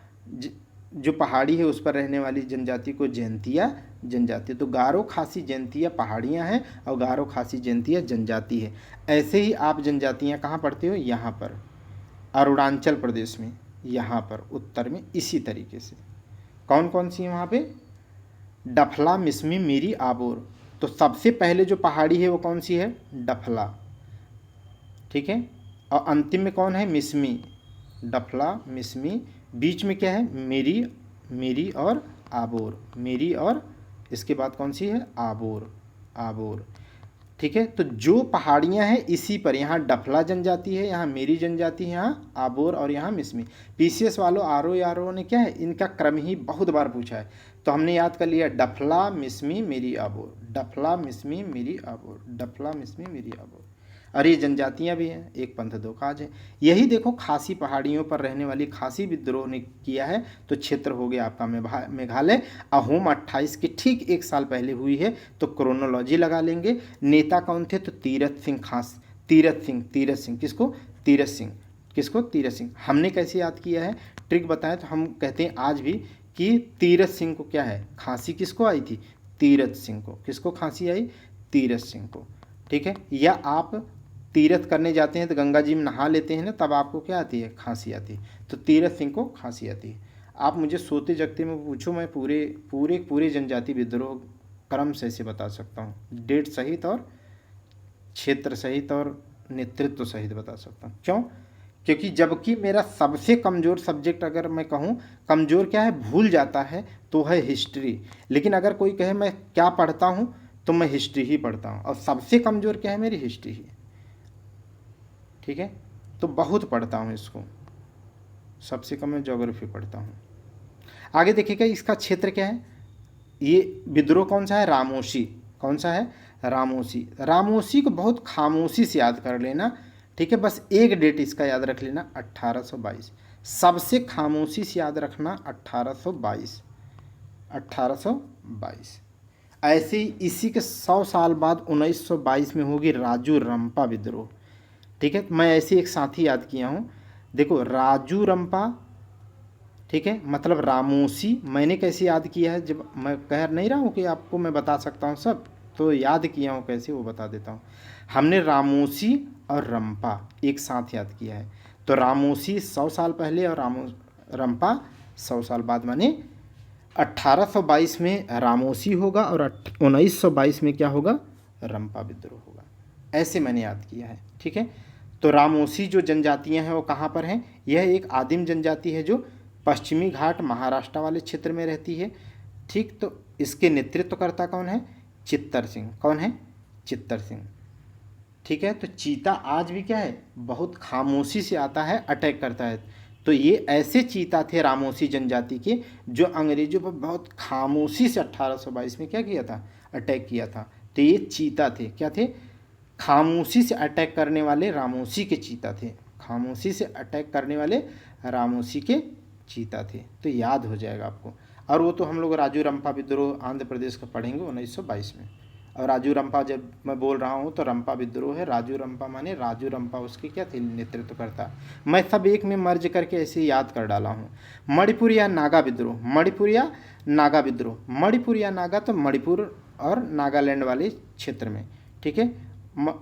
जो पहाड़ी है उस पर रहने वाली जनजाति को जयंतिया जनजाति। तो गारो खासी जयंतिया पहाड़ियाँ हैं और गारो खासी जयंतिया जनजाति है। ऐसे ही आप जनजातियाँ कहाँ पढ़ते हो, यहाँ पर अरुणाचल प्रदेश में, यहाँ पर उत्तर में इसी तरीके से। कौन कौन सी है वहाँ पे, डफला, मिसमी, मीरी, आबोर। तो सबसे पहले जो पहाड़ी है वो कौन सी है, डफला, ठीक है। और अंतिम में कौन है, मिसमी, डफला, मिसमी, बीच में क्या है, मीरी और आबोर, मीरी और इसके बाद कौन सी है, आबोर, ठीक है। तो जो पहाड़ियाँ हैं इसी पर, यहाँ डफला जनजाति है, यहाँ मेरी जनजाति है, यहाँ आबोर और यहाँ मिसमी। पीसीएस वालों आरो ने क्या है, इनका क्रम ही बहुत बार पूछा है, तो हमने याद कर लिया, डफला, मिसमी, मेरी, आबोर, डफला, मिसमी, मेरी, आबोर, डफला, मिसमी, मेरी, आबोर। और ये जनजातियाँ भी हैं, एक पंथ दो काज है। यही देखो खासी पहाड़ियों पर रहने वाली खासी विद्रोह ने किया है, तो क्षेत्र हो गया आपका मेघालय। अहोम 28 के ठीक एक साल पहले हुई है, तो क्रोनोलॉजी लगा लेंगे। नेता कौन थे, तो तीरथ सिंह, किसको, तीरथ सिंह। हमने कैसे याद किया है, ट्रिक बताएं तो हम कहते हैं आज भी कि तीरथ सिंह को क्या है, खांसी किसको आई थी, तीरथ सिंह को। किसको खांसी आई, तीरथ सिंह को, ठीक है। या आप तीर्थ करने जाते हैं तो गंगा जी में नहा लेते हैं ना, तब आपको क्या आती है, खांसी आती है, तो तीरथ सिंह को खांसी आती है। आप मुझे सोते जगते में पूछो, मैं पूरे जनजाति विद्रोह क्रम से बता सकता हूँ, डेट सहित और क्षेत्र सहित और नेतृत्व सहित बता सकता हूँ। क्यों, क्योंकि जबकि मेरा सबसे कमज़ोर सब्जेक्ट अगर मैं कहूँ, कमज़ोर क्या है, भूल जाता है, तो है हिस्ट्री। लेकिन अगर कोई कहे मैं क्या पढ़ता हूँ, तो मैं हिस्ट्री ही पढ़ता हूँ, और सबसे कमज़ोर क्या है, मेरी हिस्ट्री ही, ठीक है। तो बहुत पढ़ता हूँ इसको, सबसे कम मैं ज्योग्राफी पढ़ता हूँ। आगे देखिएगा इसका क्षेत्र क्या है, ये विद्रोह कौन सा है, रामोशी। कौन सा है, रामोसी। रामोसी को बहुत खामोशी से याद कर लेना, ठीक है। बस एक डेट इसका याद रख लेना, 1822। सबसे खामोशी से याद रखना 1822, 1822। ऐसे ही इसी के 100 साल बाद 1922 में होगी राजू रंपा विद्रोह, ठीक है। मैं ऐसे एक साथी याद किया हूँ, देखो राजू रंपा, ठीक है, मतलब रामोसी। मैंने कैसे याद किया है, जब मैं कह नहीं रहा हूँ कि आपको मैं बता सकता हूँ सब, तो याद किया हूँ कैसे वो बता देता हूँ। हमने रामोसी और रंपा एक साथ याद किया है, तो रामोसी 100 साल पहले और रंपा 100 साल बाद, माने 1822 में रामोसी होगा और 1922 में क्या होगा, रंपा विद्रोह होगा। ऐसे मैंने याद किया है, ठीक है। तो रामोसी जो जनजातियां हैं वो कहाँ पर हैं, यह एक आदिम जनजाति है जो पश्चिमी घाट महाराष्ट्र वाले क्षेत्र में रहती है, ठीक। तो इसके नेतृत्वकर्ता कौन है, चित्तर सिंह। कौन है, चित्तर सिंह, ठीक है। तो चीता आज भी क्या है, बहुत खामोशी से आता है, अटैक करता है। तो ये ऐसे चीता थे रामोसी जनजाति के, जो अंग्रेजों पर बहुत खामोशी से 1822 में क्या किया था, अटैक किया था। तो ये चीता थे, क्या थे, खामोशी से अटैक करने वाले रामोसी के चीता थे, खामोशी से अटैक करने वाले रामोसी के चीता थे। तो याद हो जाएगा आपको। और वो तो हम लोग राजू रंपा विद्रोह आंध्र प्रदेश का पढ़ेंगे 1922 में। और राजू रंपा जब मैं बोल रहा हूँ तो रंपा विद्रोह है, राजू रंपा माने राजू रंपा उसके क्या थे, नेतृत्व करता। मैं सब एक में मर्ज करके ऐसे याद कर डाला हूँ। मणिपुर या नागा विद्रोह, मणिपुर या नागा विद्रोह, मणिपुर या नागा तो मणिपुर और नागालैंड वाले क्षेत्र में, ठीक है।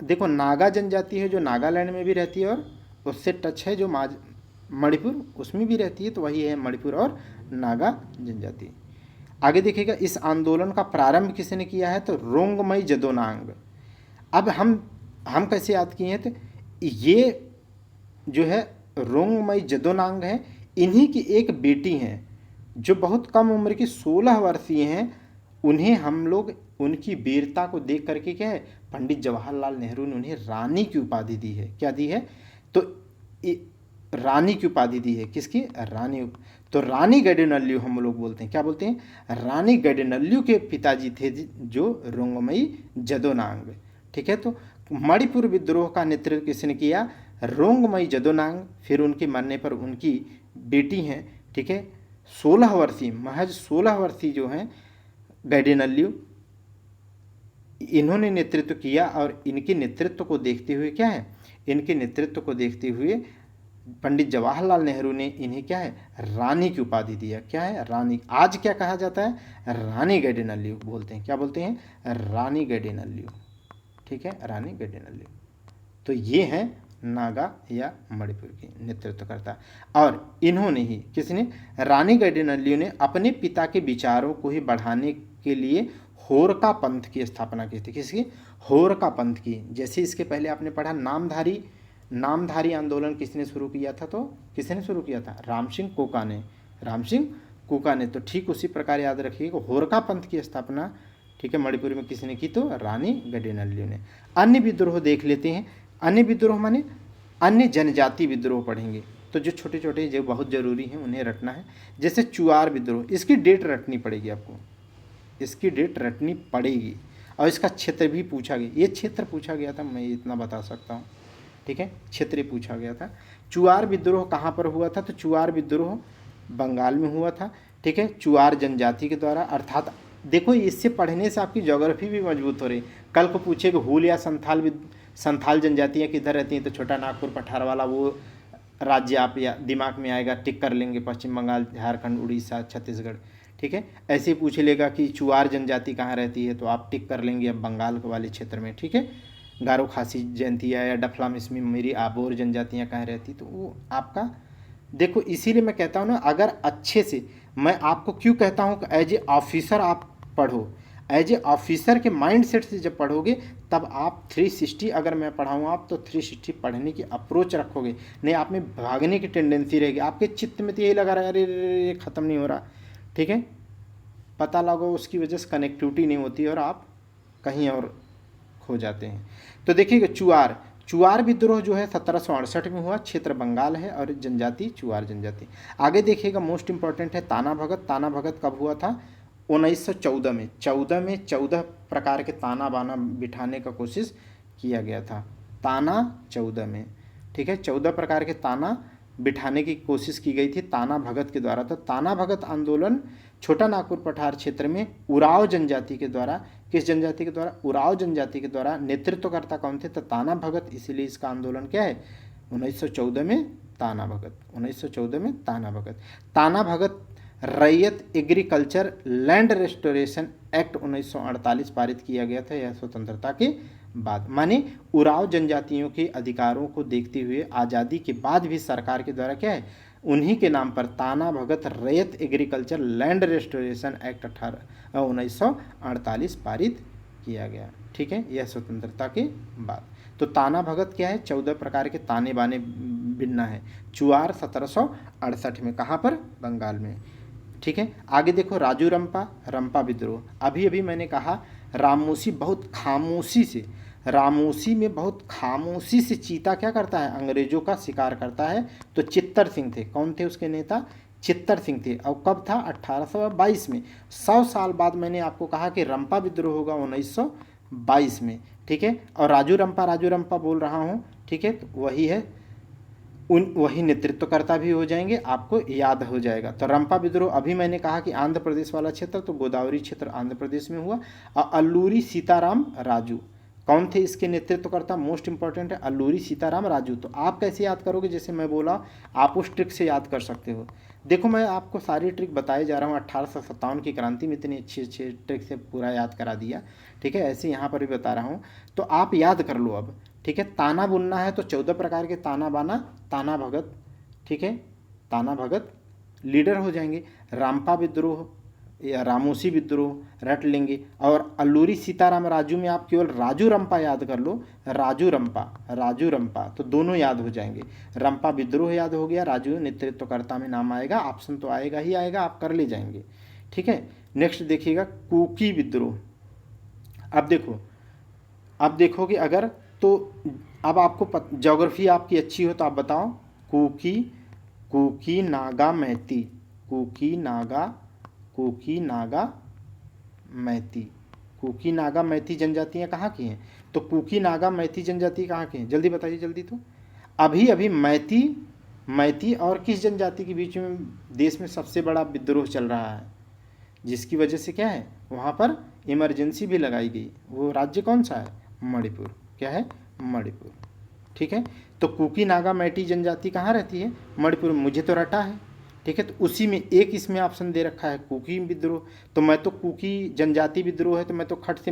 देखो नागा जनजाति है जो नागालैंड में भी रहती है और उससे टच है जो मणिपुर उसमें भी रहती है, तो वही है मणिपुर और नागा जनजाति। आगे देखिएगा, इस आंदोलन का प्रारंभ किसने किया है, तो रोंगमई जदोनांग। अब हम कैसे याद किए हैं, तो ये जो है रोंगमई जदोनांग है, इन्हीं की एक बेटी हैं जो बहुत कम उम्र की 16 वर्षीय हैं। उन्हें हम लोग उनकी वीरता को देख करके क्या है, पंडित जवाहरलाल नेहरू ने उन्हें रानी की उपाधि दी है। क्या दी है, तो रानी की उपाधि दी है, किसकी, रानी। तो रानी गडेनल्लू हम लोग बोलते हैं, क्या बोलते हैं, रानी गडेनल्लू के पिताजी थे जो रोंगमई जदोनांग, ठीक है। तो मणिपुर विद्रोह का नेतृत्व किसने किया, रोंगमई जदोनांग। फिर उनके मरने पर उनकी बेटी हैं, ठीक है, 16 वर्षीय, महज 16 वर्षीय जो हैं गडेनल्लू, इन्होंने नेतृत्व किया। और इनके नेतृत्व को देखते हुए क्या है, इनके नेतृत्व को देखते हुए पंडित जवाहरलाल नेहरू ने इन्हें क्या है, रानी की उपाधि दिया। क्या है, रानी। आज क्या कहा जाता है, रानी गडेनल्लू बोलते हैं। क्या बोलते हैं, रानी गडेनल्लू, ठीक है, रानी गडेनल्लू। तो ये हैं नागा या मणिपुर की नेतृत्वकर्ता। और इन्होंने ही, किसने, रानी गडेनल्लू ने अपने पिता के विचारों को ही बढ़ाने के लिए होरका पंथ की स्थापना की थी। किसकी, होरका पंथ की। जैसे इसके पहले आपने पढ़ा नामधारी आंदोलन किसने शुरू किया था, तो किसने शुरू किया था, राम सिंह कोका ने, राम सिंह कोका ने। तो ठीक उसी प्रकार याद रखिएगा, होरका पंथ की स्थापना, ठीक है, मणिपुर में किसने की, तो रानी गडेनल्लू ने। अन्य विद्रोह देख लेते हैं। अन्य विद्रोह माने अन्य जनजाति विद्रोह पढ़ेंगे, तो जो छोटे छोटे जो बहुत ज़रूरी हैं उन्हें रटना है। जैसे चुआर विद्रोह, इसकी डेट रटनी पड़ेगी आपको, इसकी डेट रटनी पड़ेगी। और इसका क्षेत्र भी पूछा गया, ये क्षेत्र पूछा गया था, मैं इतना बता सकता हूँ, ठीक है, क्षेत्र पूछा गया था। चुआर विद्रोह कहाँ पर हुआ था, तो चुआर विद्रोह बंगाल में हुआ था, ठीक है, चुआर जनजाति के द्वारा। अर्थात देखो, इससे पढ़ने से आपकी ज्योग्राफी भी मजबूत हो रही। कल को पूछेगा हुल या संथाल जनजातियाँ किधर रहती हैं, तो छोटा नागपुर पठार वाला वो राज्य आप या दिमाग में आएगा, टिक कर लेंगे, पश्चिम बंगाल, झारखंड, उड़ीसा, छत्तीसगढ़, ठीक है। ऐसे ही पूछ लेगा कि चुआर जनजाति कहाँ रहती है, तो आप टिक कर लेंगे अब बंगाल वाले क्षेत्र में, ठीक है। गारो खासी जनतियाँ या डफला मिसमी मेरी आबोर जनजातियाँ कहाँ रहती, तो वो आपका देखो। इसीलिए मैं कहता हूँ ना, अगर अच्छे से, मैं आपको क्यों कहता हूँ कि एज ए ऑफिसर आप पढ़ो, एज ए ऑफिसर के माइंड सेट से जब पढ़ोगे तब आप 360, अगर मैं पढ़ाऊँ आप तो 360 पढ़ने की अप्रोच रखोगे, नहीं आप में भागने की टेंडेंसी रहेगी। आपके चित्त में तो यही लगा रहा है, अरे ख़त्म नहीं हो रहा, ठीक है, पता लगो उसकी वजह से कनेक्टिविटी नहीं होती और आप कहीं और खो जाते हैं। तो देखिएगा, चुआर विद्रोह जो है 1768 में हुआ, क्षेत्र बंगाल है और जनजाति चुआर जनजाति। आगे देखिएगा, मोस्ट इंपॉर्टेंट है ताना भगत। ताना भगत कब हुआ था, 1914 में 14 प्रकार के ताना बाना बिठाने का कोशिश किया गया था। ताना 14 में, ठीक है, 14 प्रकार के ताना बिठाने की कोशिश की गई थी ताना भगत के द्वारा। तो ताना भगत आंदोलन छोटा नागपुर पठार क्षेत्र में उराव जनजाति के द्वारा, किस जनजाति के द्वारा? उराव जनजाति के द्वारा। नेतृत्वकर्ता कौन थे? तो ताना भगत। इसीलिए इसका आंदोलन क्या है? 1914 में ताना भगत। 1914 में ताना भगत। ताना भगत रैयत एग्रीकल्चर लैंड रेस्टोरेशन एक्ट 1948 पारित किया गया था, यह स्वतंत्रता के बाद। माने उराव जनजातियों के अधिकारों को देखते हुए आज़ादी के बाद भी सरकार के द्वारा क्या है, उन्हीं के नाम पर ताना भगत रैयत एग्रीकल्चर लैंड रेस्टोरेशन एक्ट 1948 पारित किया गया। ठीक है, यह स्वतंत्रता के बाद। तो ताना भगत क्या है? 14 प्रकार के ताने बाने बिनना है। चुआर 1768 में, कहाँ पर? बंगाल में। ठीक है, आगे देखो राजू रंपा विद्रोह। अभी अभी मैंने कहा रामोसी में बहुत खामोशी से चीता क्या करता है? अंग्रेजों का शिकार करता है। तो चित्तर सिंह थे। कौन थे उसके नेता? चित्तर सिंह थे। और कब था? 1822 में। 100 साल बाद मैंने आपको कहा कि रंपा विद्रोह होगा 1922 में। ठीक है, और राजू रंपा बोल रहा हूँ। ठीक है, तो वही है, वही नेतृत्वकर्ता भी हो जाएंगे, आपको याद हो जाएगा। तो रंपा विद्रोह अभी मैंने कहा कि आंध्र प्रदेश वाला क्षेत्र, तो गोदावरी क्षेत्र आंध्र प्रदेश में हुआ। और अल्लूरी सीताराम राजू कौन थे इसके नेतृत्वकर्ता? मोस्ट इंपॉर्टेंट है, अल्लूरी सीताराम राजू। तो आप कैसे याद करोगे? जैसे मैं बोला, आप उस ट्रिक से याद कर सकते हो। देखो, मैं आपको सारी ट्रिक बताए जा रहा हूँ। 1857 की क्रांति में इतनी अच्छी ट्रिक से पूरा याद करा दिया। ठीक है, ऐसे यहाँ पर भी बता रहा हूँ, तो आप याद कर लो अब। ठीक है, ताना बुनना है तो 14 प्रकार के ताना बाना, ताना भगत। ठीक है, ताना भगत लीडर हो जाएंगे। रामपा विद्रोह या रामोसी विद्रोह रट लेंगे। और अल्लूरी सीताराम राजू में आप केवल राजू रंपा याद कर लो, राजू रंपा, तो दोनों याद हो जाएंगे। रंपा विद्रोह याद हो गया, राजू नेतृत्वकर्ता में नाम आएगा, ऑप्शन तो आएगा ही आएगा, आप कर ले जाएंगे। ठीक है, नेक्स्ट देखिएगा कुकी विद्रोह। अब देखोगे अगर, तो अब आपको ज्योग्राफी आपकी अच्छी हो तो आप बताओ, कुकी नागा मैती जनजातियाँ कहाँ की हैं? तो कुकी नागा मैती जनजाति कहाँ की हैं? जल्दी बताइए जल्दी। तो अभी मैती और किस जनजाति के बीच में देश में सबसे बड़ा विद्रोह चल रहा है, जिसकी वजह से क्या है, वहाँ पर इमरजेंसी भी लगाई गई। वो राज्य कौन सा है? मणिपुर। क्या है? मणिपुर। ठीक है, तो कुकी नागा मैती जनजाति कहाँ रहती है? मणिपुर में। मुझे तो रटा है। ठीक है, तो उसी में एक इसमें ऑप्शन दे रखा है कुकी विद्रोह। तो मैं तो कुकी जनजाति विद्रोह है, तो मैं तो खट से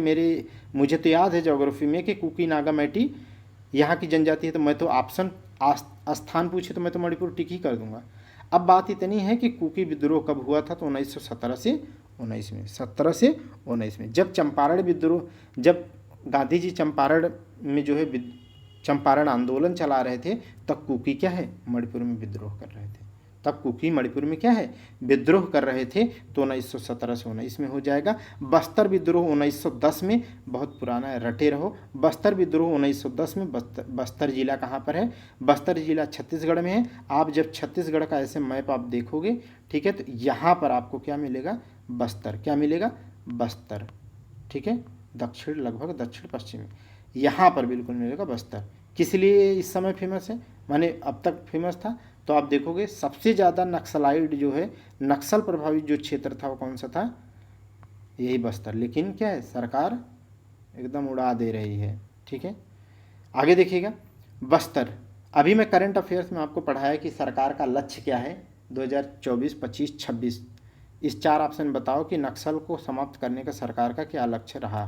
मुझे तो याद है ज्योग्राफी में कि कुकी नागा मैती यहाँ की जनजाति है, तो मैं तो ऑप्शन स्थान पूछे तो मैं तो मणिपुर टिक ही कर दूंगा। अब बात इतनी है कि कुकी विद्रोह कब हुआ था? तो 1917 से 19 में, 17 से 19 में, जब चंपारण विद्रोह, जब गांधी जी चंपारण में जो है चंपारण आंदोलन चला रहे थे, तब कुकी क्या है? मणिपुर में विद्रोह कर रहे थे। तब कुकी मणिपुर में क्या है? विद्रोह कर रहे थे। तो 1917 से 19 में हो जाएगा। बस्तर विद्रोह 1910 में, बहुत पुराना है, रटे रहो। बस्तर विद्रोह 1910 में। बस्तर जिला कहाँ पर है? बस्तर जिला छत्तीसगढ़ में है। आप जब छत्तीसगढ़ का ऐसे मैप आप देखोगे, ठीक है, तो यहाँ पर आपको क्या मिलेगा? बस्तर। क्या मिलेगा? बस्तर। ठीक है, दक्षिण, लगभग दक्षिण पश्चिम, यहाँ पर बिल्कुल मिलेगा बस्तर। किस लिए इस समय फेमस है? माने अब तक फेमस था। तो आप देखोगे सबसे ज़्यादा नक्सलाइट जो है, नक्सल प्रभावित जो क्षेत्र था, वो कौन सा था? यही बस्तर। लेकिन क्या है, सरकार एकदम उड़ा दे रही है। ठीक है, आगे देखिएगा बस्तर। अभी मैं करंट अफेयर्स में आपको पढ़ाया कि सरकार का लक्ष्य क्या है 2024, 25, 26। इस 4 ऑप्शन बताओ कि नक्सल को समाप्त करने का सरकार का क्या लक्ष्य रहा,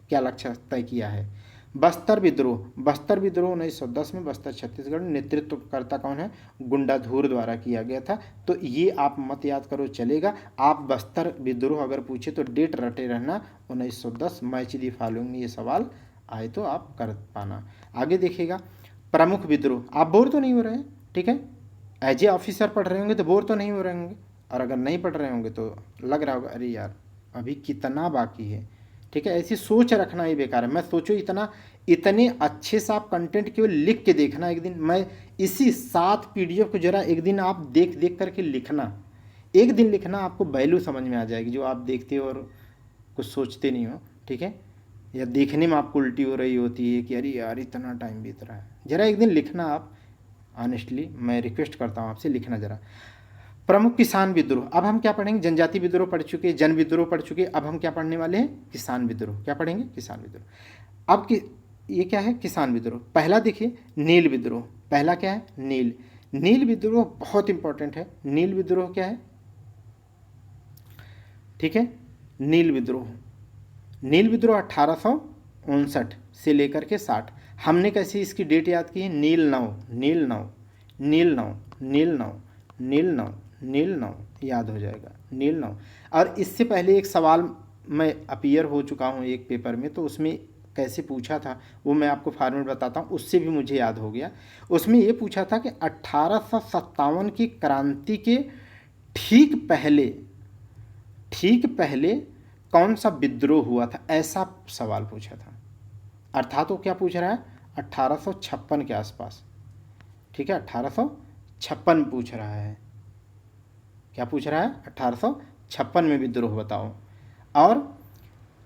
क्या लक्ष्य तय किया है। बस्तर विद्रोह 1910 में बस्तर छत्तीसगढ़ में। नेतृत्वकर्ता कौन है? गुंडाधुर द्वारा किया गया था। तो ये आप मत याद करो, चलेगा। आप बस्तर विद्रोह अगर पूछे तो डेट रटे रहना 1910, मैच दी फॉलोइंग में ये सवाल आए तो आप कर पाना। आगे देखिएगा प्रमुख विद्रोह। आप बोर तो नहीं हो रहे हैं? ठीक है, एज ए ऑफिसर पढ़ रहे होंगे तो बोर तो नहीं हो रहे होंगे, और अगर नहीं पढ़ रहे होंगे तो लग रहा होगा अरे यार अभी कितना बाकी है। ठीक है, ऐसी सोच रखना ही बेकार है। मैं सोचो इतने अच्छे से आप कंटेंट केवल लिख के देखना। एक दिन मैं इसी 7 PDF को जरा एक दिन आप देख करके लिखना, एक दिन लिखना, आपको वैल्यू समझ में आ जाएगी जो आप देखते हो और कुछ सोचते नहीं हो, ठीक है, या देखने में आपको उल्टी हो रही होती है कि अरे यार इतना टाइम बीत रहा है। ज़रा एक दिन लिखना आप, ऑनेस्टली मैं रिक्वेस्ट करता हूँ आपसे, लिखना ज़रा। प्रमुख किसान विद्रोह, अब हम क्या पढ़ेंगे, जनजाति विद्रोह पढ़ चुके, जन विद्रोह पढ़ चुके, अब हम क्या पढ़ने वाले हैं, किसान विद्रोह। क्या पढ़ेंगे, किसान विद्रोह। अब कि ये क्या है, किसान विद्रोह। पहला देखिए नील विद्रोह, पहला क्या है, नील। नील विद्रोह बहुत इंपॉर्टेंट है। नील विद्रोह क्या है, ठीक है, नील विद्रोह। नील विद्रोह 1859 से लेकर के 60। हमने कैसे इसकी डेट याद की है, नील नौ, नील नौ, नील नौ, नील नौ, नील नौ, नील नौ, याद हो जाएगा, नील नौ। और इससे पहले एक सवाल मैं अपीयर हो चुका हूँ एक पेपर में, तो उसमें कैसे पूछा था वो मैं आपको फॉर्मेट बताता हूँ, उससे भी मुझे याद हो गया। उसमें ये पूछा था कि 1857 की क्रांति के ठीक पहले कौन सा विद्रोह हुआ था, ऐसा सवाल पूछा था। अर्थात वो क्या पूछ रहा है, 1856 के आसपास, ठीक है, 1856 पूछ रहा है। क्या पूछ रहा है, 1856 में विद्रोह बताओ। और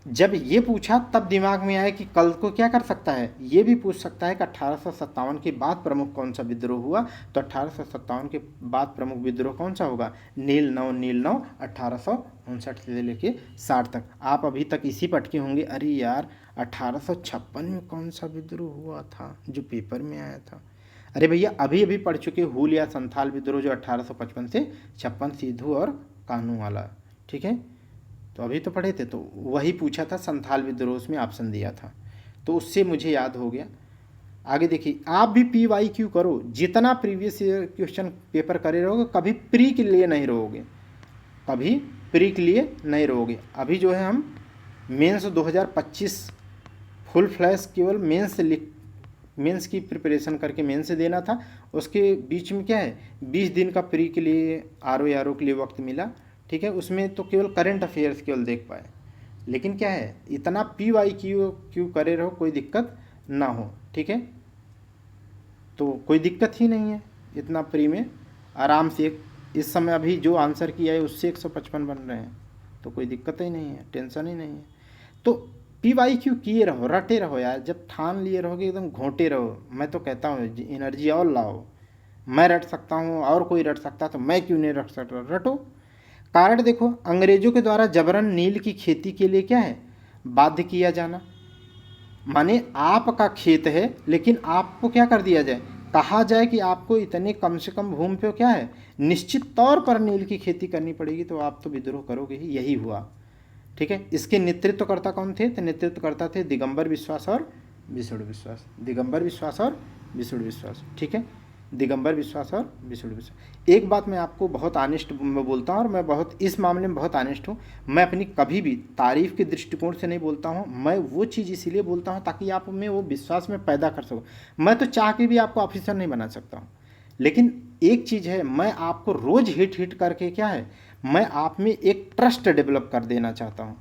जब ये पूछा तब दिमाग में आया कि कल को क्या कर सकता है, ये भी पूछ सकता है कि 1857 के बाद प्रमुख कौन सा विद्रोह हुआ, तो 1857 के बाद प्रमुख विद्रोह कौन सा होगा, नील नौ, नील नौ 1859 से लेके 60 तक। आप अभी तक इसी पटके होंगे, अरे यार 1856 में कौन सा विद्रोह हुआ था जो पेपर में आया था। अरे भैया अभी अभी पढ़ चुके हूल या संथाल विद्रोह जो 1855 से 56, सिद्धू और कानू वाला, ठीक है, तो अभी तो पढ़े थे, तो वही पूछा था संथाल विद्रोह, उसमें ऑप्शन दिया था, तो उससे मुझे याद हो गया। आगे देखिए, आप भी PYQ करो, जितना प्रीवियस ईयर क्वेश्चन पेपर करे रहोगे, कभी प्री के लिए नहीं रहोगे, कभी प्री के लिए नहीं रहोगे। अभी जो है हम मेंस 2025 फुल फ्लैश केवल मेंस की प्रिपरेशन करके मेंस से देना था, उसके बीच में क्या है 20 दिन का प्री के लिए RO के लिए वक्त मिला, ठीक है, उसमें तो केवल करंट अफेयर्स केवल देख पाए। लेकिन क्या है, इतना PYQ करे रहो, कोई दिक्कत ना हो, ठीक है, तो कोई दिक्कत ही नहीं है, इतना प्री में आराम से इस समय अभी जो आंसर किया है उससे 155 बन रहे हैं, तो कोई दिक्कत ही नहीं है, टेंशन ही नहीं है। तो PYQ किए रहो, रटे रहो यार, जब ठान लिए रहोगे एकदम घोंटे रहो। मैं तो कहता हूँ एनर्जी और लाओ, मैं रट सकता हूँ और कोई रट सकता, तो मैं क्यों नहीं रट सकता, रटो। कारण देखो, अंग्रेजों के द्वारा जबरन नील की खेती के लिए क्या है, बाध्य किया जाना, माने आपका खेत है लेकिन आपको क्या कर दिया जाए, कहा जाए कि आपको इतने कम से कम भूमि पे क्या है निश्चित तौर पर नील की खेती करनी पड़ेगी, तो आप तो विद्रोह करोगे ही, यही हुआ, ठीक है। इसके नेतृत्वकर्ता कौन थे, तो नेतृत्वकर्ता थे दिगंबर विश्वास और विष्णु विश्वास, दिगंबर विश्वास और विष्णु विश्वास, ठीक है, दिगंबर विश्वास और विष्णु विश्वास। एक बात मैं आपको बहुत ऑनेस्ट में बोलता हूँ, और मैं बहुत इस मामले में बहुत ऑनेस्ट हूँ, मैं अपनी कभी भी तारीफ के दृष्टिकोण से नहीं बोलता हूँ, मैं वो चीज़ इसीलिए बोलता हूँ ताकि आप में वो विश्वास में पैदा कर सको। मैं तो चाह के भी आपको ऑफिसर नहीं बना सकता हूँ, लेकिन एक चीज़ है, मैं आपको रोज़ हिट करके क्या है, मैं आप में एक ट्रस्ट डेवलप कर देना चाहता हूँ।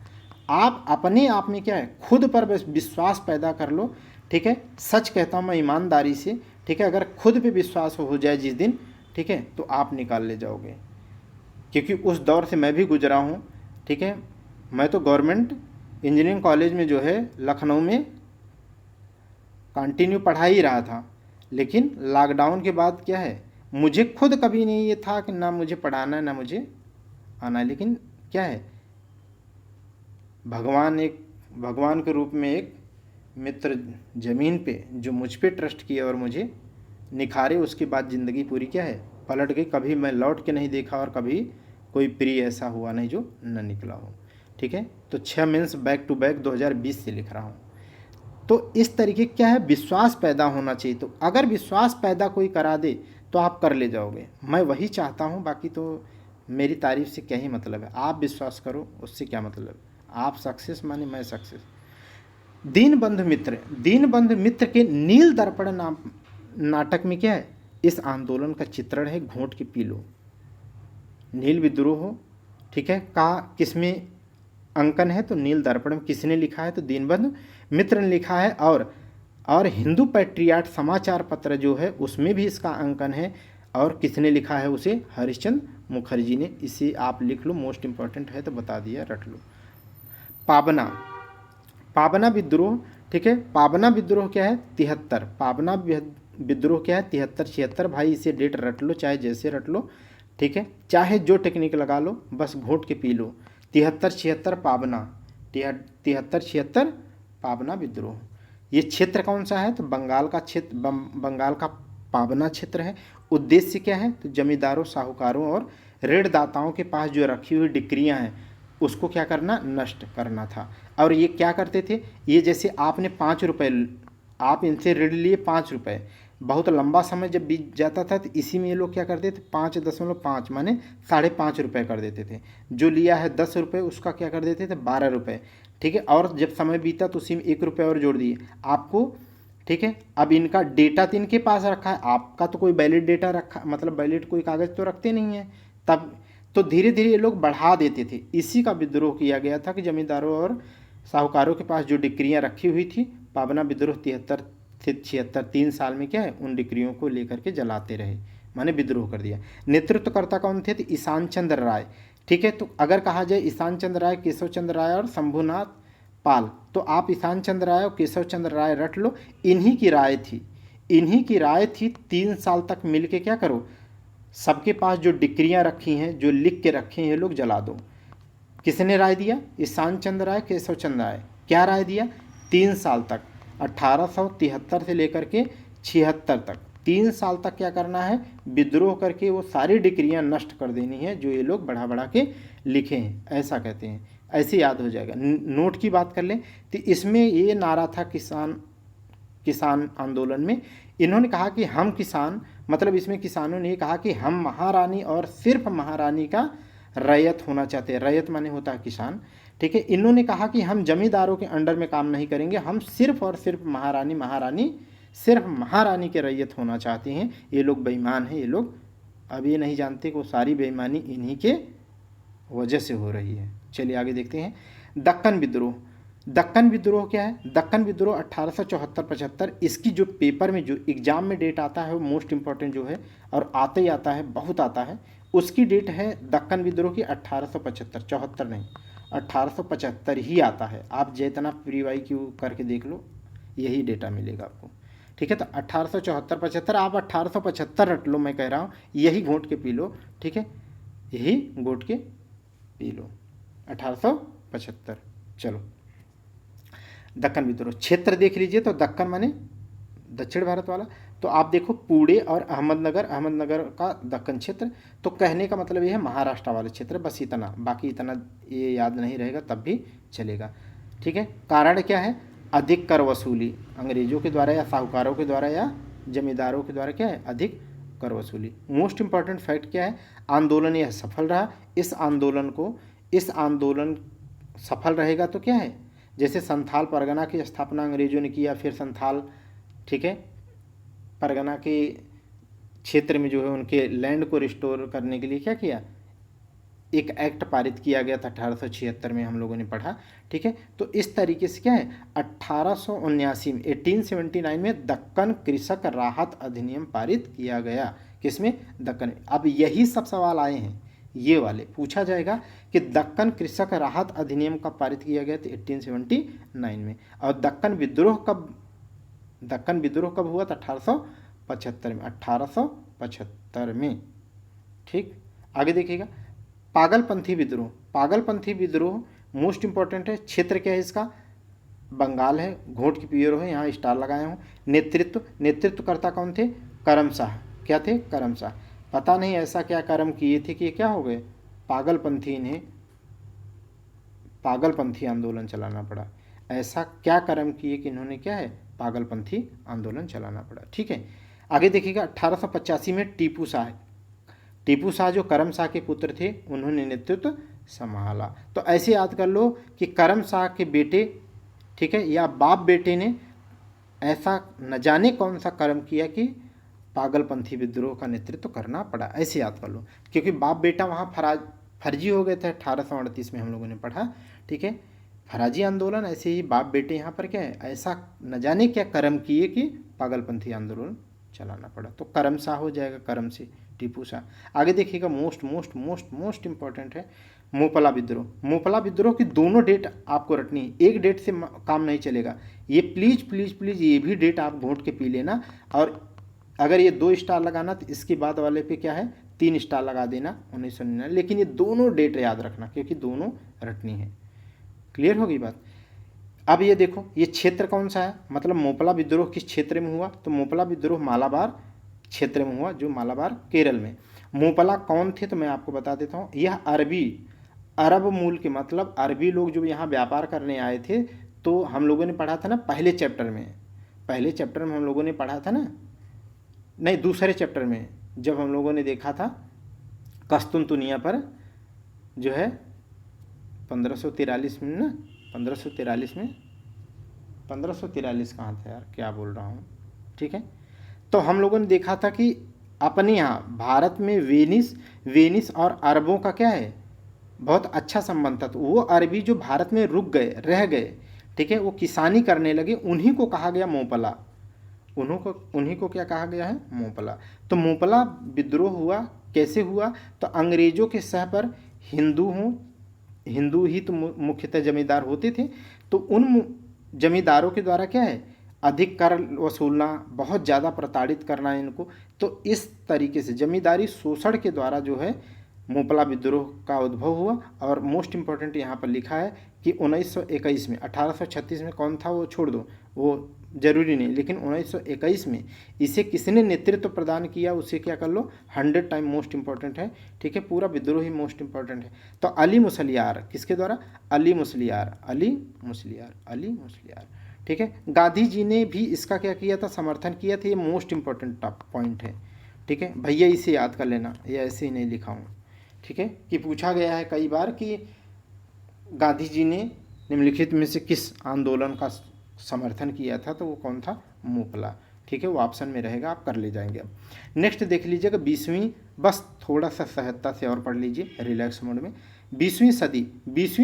आप अपने आप में क्या है खुद पर विश्वास पैदा कर लो, ठीक है, सच कहता हूँ मैं ईमानदारी से, ठीक है, अगर खुद पे विश्वास हो जाए जिस दिन, ठीक है, तो आप निकाल ले जाओगे, क्योंकि उस दौर से मैं भी गुजरा हूँ, ठीक है। मैं तो गवर्नमेंट इंजीनियरिंग कॉलेज में जो है लखनऊ में कंटिन्यू पढ़ा ही रहा था, लेकिन लॉकडाउन के बाद क्या है, मुझे खुद कभी नहीं ये था कि ना मुझे पढ़ाना है ना मुझे आना है, लेकिन क्या है भगवान के रूप में एक मित्र ज़मीन पे जो मुझ पे ट्रस्ट किया और मुझे निखारे, उसके बाद ज़िंदगी पूरी क्या है पलट गई। कभी मैं लौट के नहीं देखा और कभी कोई प्री ऐसा हुआ नहीं जो न निकला हो, ठीक है। तो 6 मेंस बैक टू बैक 2020 से लिख रहा हूँ। तो इस तरीके क्या है, विश्वास पैदा होना चाहिए। तो अगर विश्वास पैदा कोई करा दे तो आप कर ले जाओगे, मैं वही चाहता हूँ। बाकी तो मेरी तारीफ से क्या ही मतलब है, आप विश्वास करो उससे क्या मतलब, आप सक्सेस माने मैं सक्सेस। दीनबंधु मित्र के नील दर्पण नाटक में क्या है, इस आंदोलन का चित्रण है, घोंट के पी लो। नील विद्रोह, ठीक है, का किसमें अंकन है, तो नील दर्पण में किसने लिखा है, तो दीनबंधु मित्र ने लिखा है। और हिंदू पैट्रियाट समाचार पत्र जो है उसमें भी इसका अंकन है, और किसने लिखा है उसे, हरिश्चंद्र मुखर्जी ने। इसे आप लिख लो, मोस्ट इंपॉर्टेंट है तो बता दिया, रट लो। पाबना, पाबना विद्रोह, ठीक है। पाबना विद्रोह क्या है? 73। पाबना विद्रोह क्या है? 73 76। भाई इसे डेट रट लो, चाहे जैसे रट लो, ठीक है, चाहे जो टेक्निक लगा लो, बस घोट के पी लो। 73 76 पाबना, 73 76 पाबना विद्रोह। ये क्षेत्र कौन सा है? तो बंगाल का क्षेत्र, बंगाल का पाबना क्षेत्र है। उद्देश्य क्या है? तो जमींदारों, साहूकारों और ऋणदाताओं के पास जो रखी हुई डिक्रियां हैं उसको क्या करना? नष्ट करना था। और ये क्या करते थे? ये जैसे आपने 5 रुपये, आप इनसे ऋण लिए 5 रुपये, बहुत लंबा समय जब बीत जाता था तो इसी में ये लोग क्या करते थे? 5.5 माने 5.5 रुपये कर देते थे। जो लिया है 10 रुपये उसका क्या कर देते थे? 12 रुपये, ठीक है। और जब समय बीता तो उसी में 1 रुपये और जोड़ दिए आपको, ठीक है। अब इनका डेटा तो इनके पास रखा है, आपका तो कोई वैलिड डेटा रखा, मतलब वैलिड कोई कागज़ तो रखते नहीं है तब, तो धीरे धीरे ये लोग बढ़ा देते थे। इसी का विद्रोह किया गया था कि जमींदारों और साहूकारों के पास जो डिक्रियां रखी हुई थी, पाबना विद्रोह 73 से 76, 3 साल में क्या है? उन डिक्रियों को लेकर के जलाते रहे, माने विद्रोह कर दिया। नेतृत्वकर्ता कौन थे? तो ईशान चंद्र राय, ठीक है। तो अगर कहा जाए ईशान चंद्र राय, केशव चंद्र राय और शंभुनाथ पाल, तो आप ईशान चंद्र राय और केशव चंद्र राय रट लो। इन्हीं की राय थी, इन्हीं की राय थी 3 साल तक मिल के क्या करो? सबके पास जो डिक्रियां रखी हैं, जो लिख के रखे हैं, ये लोग जला दो। किसने राय दिया? ईशान चंद्र राय, केशव चंद्र राय। क्या राय दिया? 3 साल तक, 1873 से लेकर के 76 तक, 3 साल तक क्या करना है? विद्रोह करके वो सारी डिक्रियां नष्ट कर देनी है जो ये लोग बढ़ा बढ़ा के लिखे हैं, ऐसा कहते हैं। ऐसे याद हो जाएगा। नोट की बात कर लें तो इसमें ये नारा था किसान आंदोलन में, इन्होंने कहा कि हम किसान, मतलब इसमें किसानों ने कहा कि हम महारानी और सिर्फ महारानी का रैयत होना चाहते हैं। रैयत माने होता है किसान, ठीक है। इन्होंने कहा कि हम जमींदारों के अंडर में काम नहीं करेंगे, हम सिर्फ और सिर्फ महारानी, सिर्फ महारानी के रैयत होना चाहते हैं। ये लोग बेईमान हैं, ये लोग अब ये नहीं जानते कि वो सारी बेईमानी इन्हीं के वजह से हो रही है। चलिए आगे देखते हैं। दक्कन विद्रोह, दक्कन विद्रोह क्या है? दक्कन विद्रोह 1874-75। इसकी जो पेपर में, जो एग्जाम में डेट आता है वो मोस्ट इंपॉर्टेंट जो है, और आते ही आता है, बहुत आता है, उसकी डेट है दक्कन विद्रोह की 1875, 74 नहीं, 1875 ही आता है। आप जितना प्री वाई क्यू करके देख लो, यही डेटा मिलेगा आपको, ठीक है। तो 1874-75, आप 1875 रट लो, मैं कह रहा हूँ, यही घोट के पी लो, ठीक है, यही घोट के पी लो, 1875। चलो, दक्कन विद्रोह क्षेत्र देख लीजिए। तो दक्कन माने दक्षिण भारत वाला, तो आप देखो पुणे और अहमदनगर, अहमदनगर का दक्कन क्षेत्र, तो कहने का मतलब ये है महाराष्ट्र वाले क्षेत्र, बस इतना, बाकी इतना ये याद नहीं रहेगा तब भी चलेगा, ठीक है। कारण क्या है? अधिक कर वसूली, अंग्रेजों के द्वारा या साहूकारों के द्वारा या जमींदारों के द्वारा क्या है? अधिक कर वसूली। मोस्ट इंपॉर्टेंट फैक्ट क्या है? आंदोलन यह सफल रहा। इस आंदोलन सफल रहेगा तो क्या है? जैसे संथाल परगना की स्थापना अंग्रेजों ने किया, फिर संथाल, ठीक है, परगना के क्षेत्र में जो है उनके लैंड को रिस्टोर करने के लिए क्या किया? एक एक्ट पारित किया गया था 1876 में, हम लोगों ने पढ़ा, ठीक है। तो इस तरीके से क्या है, 1879 में, 1879 में दक्कन कृषक राहत अधिनियम पारित किया गया। किसमें? दक्कन। अब यही सब सवाल आए हैं, ये वाले पूछा जाएगा कि दक्कन कृषक राहत अधिनियम कब पारित किया गया? तो 1879 में। और दक्कन विद्रोह कब हुआ? था 1875 में, 1875 में, ठीक। आगे देखिएगा, पागलपंथी विद्रोह मोस्ट इंपॉर्टेंट है। क्षेत्र क्या है इसका? बंगाल है, घोट की पियो है, यहाँ स्टार लगाए हूँ। नेतृत्वकर्ता कौन थे? करमशाह। क्या थे? करमशाह। पता नहीं ऐसा क्या कर्म किए थे कि ये क्या हो गए? इन्हें पागलपंथी आंदोलन चलाना पड़ा। ऐसा क्या कर्म किए कि इन्होंने क्या है? पागलपंथी आंदोलन चलाना पड़ा, ठीक है। आगे देखिएगा, 1885 में टीपू शाह जो करम शाह के पुत्र थे, उन्होंने नेतृत्व संभाला। तो ऐसे याद कर लो कि करम शाह के बेटे, ठीक है, या बाप बेटे ने ऐसा न जाने कौन सा कर्म किया कि पागलपंथी विद्रोह का नेतृत्व करना पड़ा, ऐसे याद कर लो। क्योंकि बाप बेटा वहाँ फर्जी हो गए थे, 1838 में हम लोगों ने पढ़ा, ठीक है। फराजी आंदोलन, ऐसे ही बाप बेटे यहाँ पर क्या है, ऐसा न जाने क्या कर्म किए कि पागलपंथी आंदोलन चलाना पड़ा। तो करम शाह हो जाएगा, कर्म से, टीपू शाह। आगे देखिएगा, most most most most important है मोपला विद्रोह। मोपला विद्रोह की दोनों डेट आपको रटनी है, एक डेट से काम नहीं चलेगा। ये प्लीज प्लीज प्लीज ये भी डेट आप घोट के पी लेना, और अगर ये 2 स्टार लगाना तो इसके बाद वाले पे क्या है 3 स्टार लगा देना 1999, लेकिन ये दोनों डेट याद रखना क्योंकि दोनों रटनी है। क्लियर होगी बात। अब ये देखो ये क्षेत्र कौन सा है, मतलब मोपला विद्रोह किस क्षेत्र में हुआ, तो मोपला विद्रोह मालाबार क्षेत्र में हुआ, जो मालाबार केरल में। मोपला कौन थे तो मैं आपको बता देता हूँ, यह अरब मूल के, मतलब अरबी लोग जो यहाँ व्यापार करने आए थे। तो हम लोगों ने पढ़ा था ना पहले चैप्टर में हम लोगों ने पढ़ा था ना, नहीं दूसरे चैप्टर में, जब हम लोगों ने देखा था कस्तुनतुनिया पर जो है 1543 में ना, 1543 कहाँ था यार, क्या बोल रहा हूँ, ठीक है। तो हम लोगों ने देखा था कि अपने यहाँ भारत में वेनिस और अरबों का क्या है बहुत अच्छा संबंध था। तो वो अरबी जो भारत में रुक गए, रह गए, ठीक है, वो किसानी करने लगे, उन्हीं को कहा गया मोपला। उन्हीं को क्या कहा गया है, मोपला। तो मोपला विद्रोह हुआ, कैसे हुआ, तो अंग्रेजों के सह पर हिंदू ही तो मुख्यतः जमींदार होते थे। तो उन जमींदारों के द्वारा क्या है अधिक कर वसूलना, बहुत ज़्यादा प्रताड़ित करना इनको। तो इस तरीके से जमींदारी शोषण के द्वारा जो है मोपला विद्रोह का उद्भव हुआ। और मोस्ट इम्पॉर्टेंट यहाँ पर लिखा है कि 1921 में, 1836 में कौन था वो छोड़ दो, वो जरूरी नहीं, लेकिन 1921 में इसे किसने नेतृत्व प्रदान किया उसे क्या कर लो 100 टाइम मोस्ट इंपॉर्टेंट है, ठीक है। पूरा विद्रोह ही मोस्ट इंपॉर्टेंट है। तो अली मुसलियार किसके द्वारा, अली मुसलियार, ठीक है। गांधी जी ने भी इसका क्या किया था, समर्थन किया था। ये मोस्ट इंपॉर्टेंट पॉइंट है, ठीक है भैया, इसे याद कर लेना, ये ऐसे ही नहीं लिखा हूँ, ठीक है। कि पूछा गया है कई बार कि गांधी जी ने निम्नलिखित में से किस आंदोलन का समर्थन किया था, तो वो कौन था, मोपला, ठीक है। वो ऑप्शन में रहेगा, आप कर ले जाएंगे। अब नेक्स्ट देख लीजिएगा 20वीं, बस थोड़ा सा सहजता से और पढ़ लीजिए रिलैक्स मोड में। 20वीं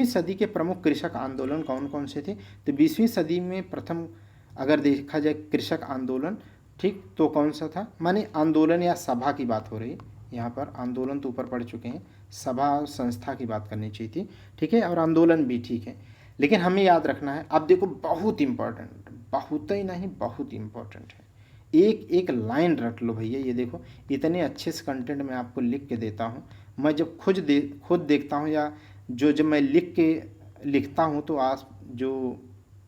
सदी के प्रमुख कृषक आंदोलन कौन कौन से थे, तो 20वीं सदी में प्रथम अगर देखा जाए कृषक आंदोलन, ठीक, तो कौन सा था, माने आंदोलन या सभा की बात हो रही, यहाँ पर आंदोलन तो ऊपर पढ़ चुके हैं, सभा और संस्था की बात करनी चाहिए थी, ठीक है, और आंदोलन भी ठीक है, लेकिन हमें याद रखना है। अब देखो बहुत इंपॉर्टेंट, बहुत ही नहीं बहुत इंपॉर्टेंट है, एक एक लाइन रट लो भैया। ये देखो इतने अच्छे से कंटेंट मैं आपको लिख के देता हूँ, मैं जब खुद देखता हूँ या जब मैं लिखता हूँ तो आज जो